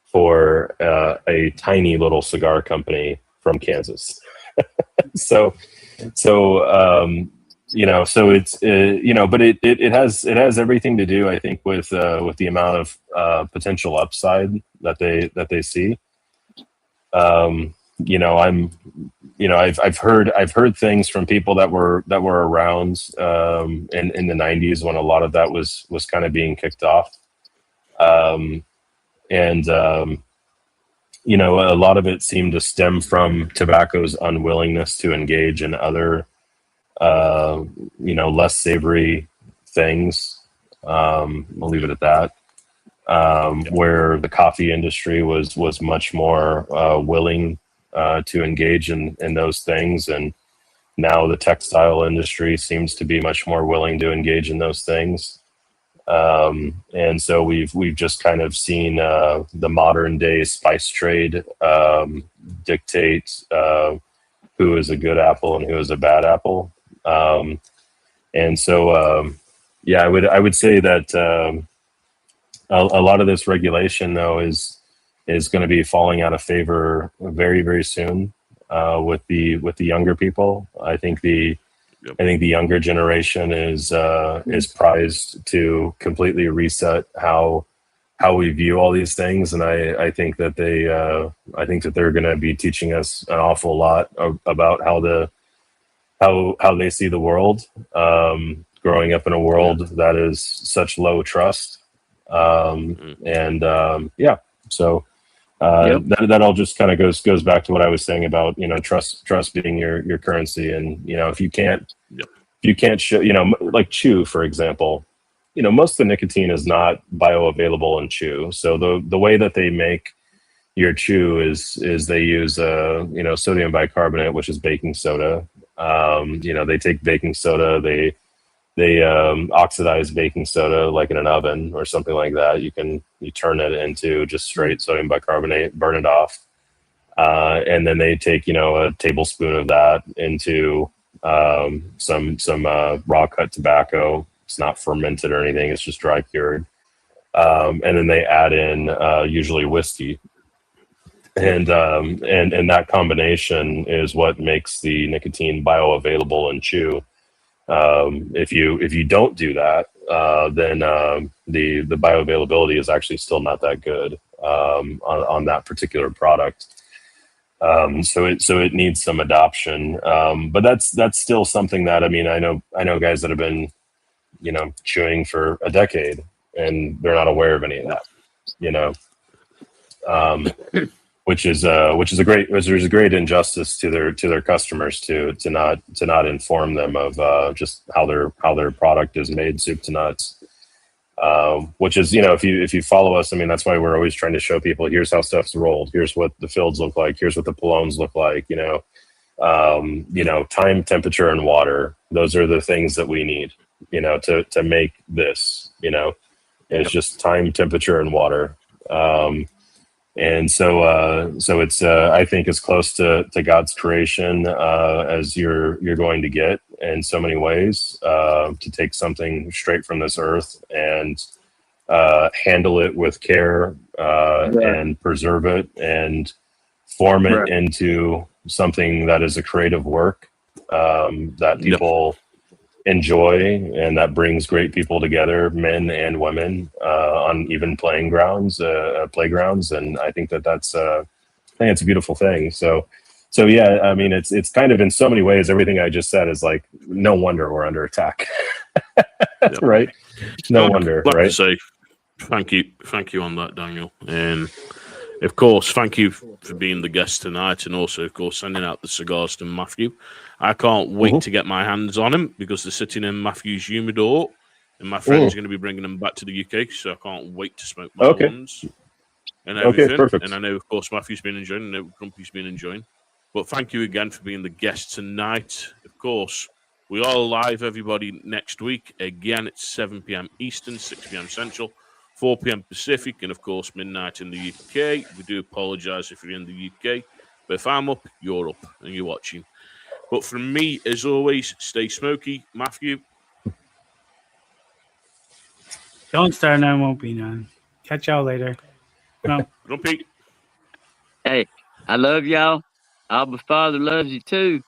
for a tiny little cigar company from Kansas. So So it's but it has everything to do, I think, with the amount of potential upside that they see. I've heard things from people that were around in the 90s when a lot of that was kind of being kicked off. A lot of it seemed to stem from tobacco's unwillingness to engage in other less savory things. I'll leave it at that. Where the coffee industry was much more willing to engage in those things, and now the textile industry seems to be much more willing to engage in those things. And so we've just kind of seen the modern day spice trade dictate who is a good apple and who is a bad apple. And so I would say that a lot of this regulation, though, is going to be falling out of favor very, very soon with the younger people. I think the younger generation is prized to completely reset how we view all these things, and I think that they're going to be teaching us an awful lot about how they see the world. Growing up in a world that is such low trust. That all just kind of goes back to what I was saying about trust being your currency, and if you can't show like chew, for example, most of the nicotine is not bioavailable in chew. So the way that they make your chew is they use sodium bicarbonate, which is baking soda. They take baking soda, they oxidize baking soda like in an oven or something like that. You turn it into just straight sodium bicarbonate, burn it off, and then they take a tablespoon of that into some raw cut tobacco. It's not fermented or anything; it's just dry cured, and then they add in usually whiskey, and that combination is what makes the nicotine bioavailable in chew. If you don't do that, then the bioavailability is actually still not that good on that particular product. So it needs some adoption. But that's still something that I know guys that have been chewing for a decade and they're not aware of any of that. Which is a great injustice to their customers to not inform them of just how their product is made, soup to nuts. Which is if you follow us, that's why we're always trying to show people, here's how stuff's rolled, here's what the fields look like, here's what the polones look like. Time, temperature, and water. Those are the things that we need. To make this. It's just time, temperature, and water. And so it's I think as close to God's creation as you're going to get in so many ways, to take something straight from this earth and handle it with care and preserve it and form it into something that is a creative work that people enjoy and that brings great people together, men and women, on even playgrounds. And I think that's it's a beautiful thing. So yeah, it's kind of in so many ways, everything I just said is like, no wonder we're under attack. Right? No wonder, right? To say thank you on that, Daniel. And of course, thank you for being the guest tonight, and also, of course, sending out the cigars to Matthew. I can't wait to get my hands on them because they're sitting in Matthew's humidor, and my friend's going to be bringing them back to the UK, so I can't wait to smoke my ones and everything. Okay, perfect. And I know, of course, Matthew's been enjoying, and I know Grumpy's been enjoying. But thank you again for being the guest tonight. Of course, we are live, everybody, next week. Again, it's 7 p.m. Eastern, 6 p.m. Central, 4 p.m. Pacific, and, of course, midnight in the UK. We do apologise if you're in the UK. But if I'm up, you're up, and you're watching. But from me, as always, stay smoky. Matthew. Don't start none, won't be none. Catch y'all later. No. Grumpy. Hey, I love y'all. Abba Father loves you too.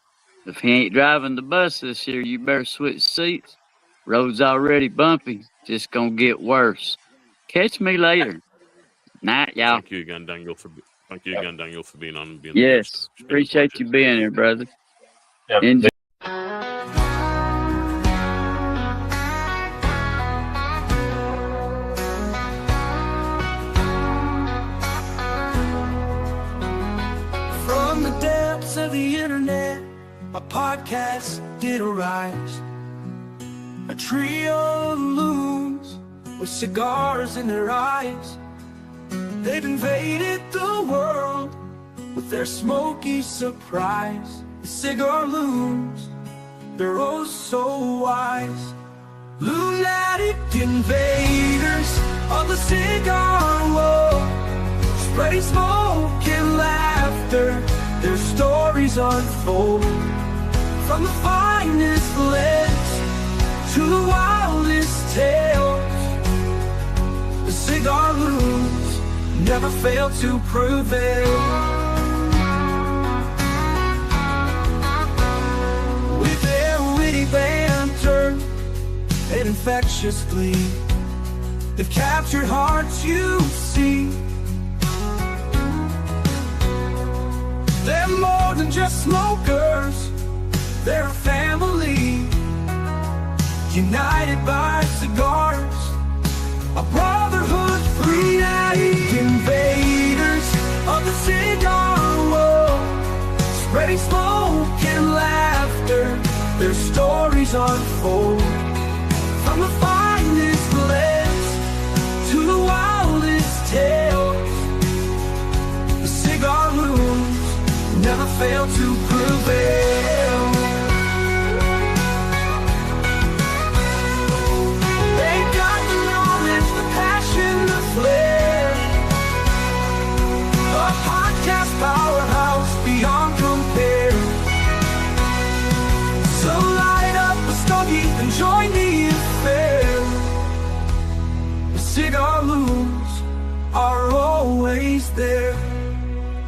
If he ain't driving the bus this year, you better switch seats. Road's already bumpy. Just gonna get worse. Catch me later. Night, y'all. Thank you again, Daniel, for being on and being the Yes. guest. It's been a Appreciate pleasure. you being here, brother. Yep. Enjoy. From the depths of the internet, my podcast did arise. A trio of loons with cigars in their eyes. They've invaded the world with their smoky surprise. The Cigar Loons, they're oh so wise. Lunatic invaders of the cigar world, spreading smoke and laughter, their stories unfold. From the finest blends to the wildest tales, the Cigar Loons never fail to prevail. With their witty banter and infectious glee, they've captured hearts, you see. They're more than just smokers, they're a family, united by cigars, a brotherhood free. Invaders of the cigar world, spreading smoke and laughter, their stories unfold. From the finest blends to the wildest tales, the Cigar Loons never fail to prevail. They got the knowledge, the passion, the flair, a podcast powerhouse beyond compare. So light up a stogie and join the affair. The Cigar Loons are always there.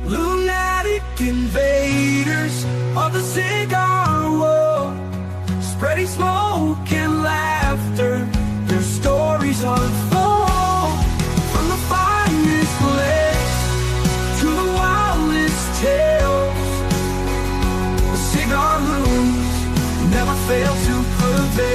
Lunatic invaders of the cigar world, spreading smoke and laughter, their stories unfold. From the finest blends to the wildest tales, the Cigar Loons never fail to prevail.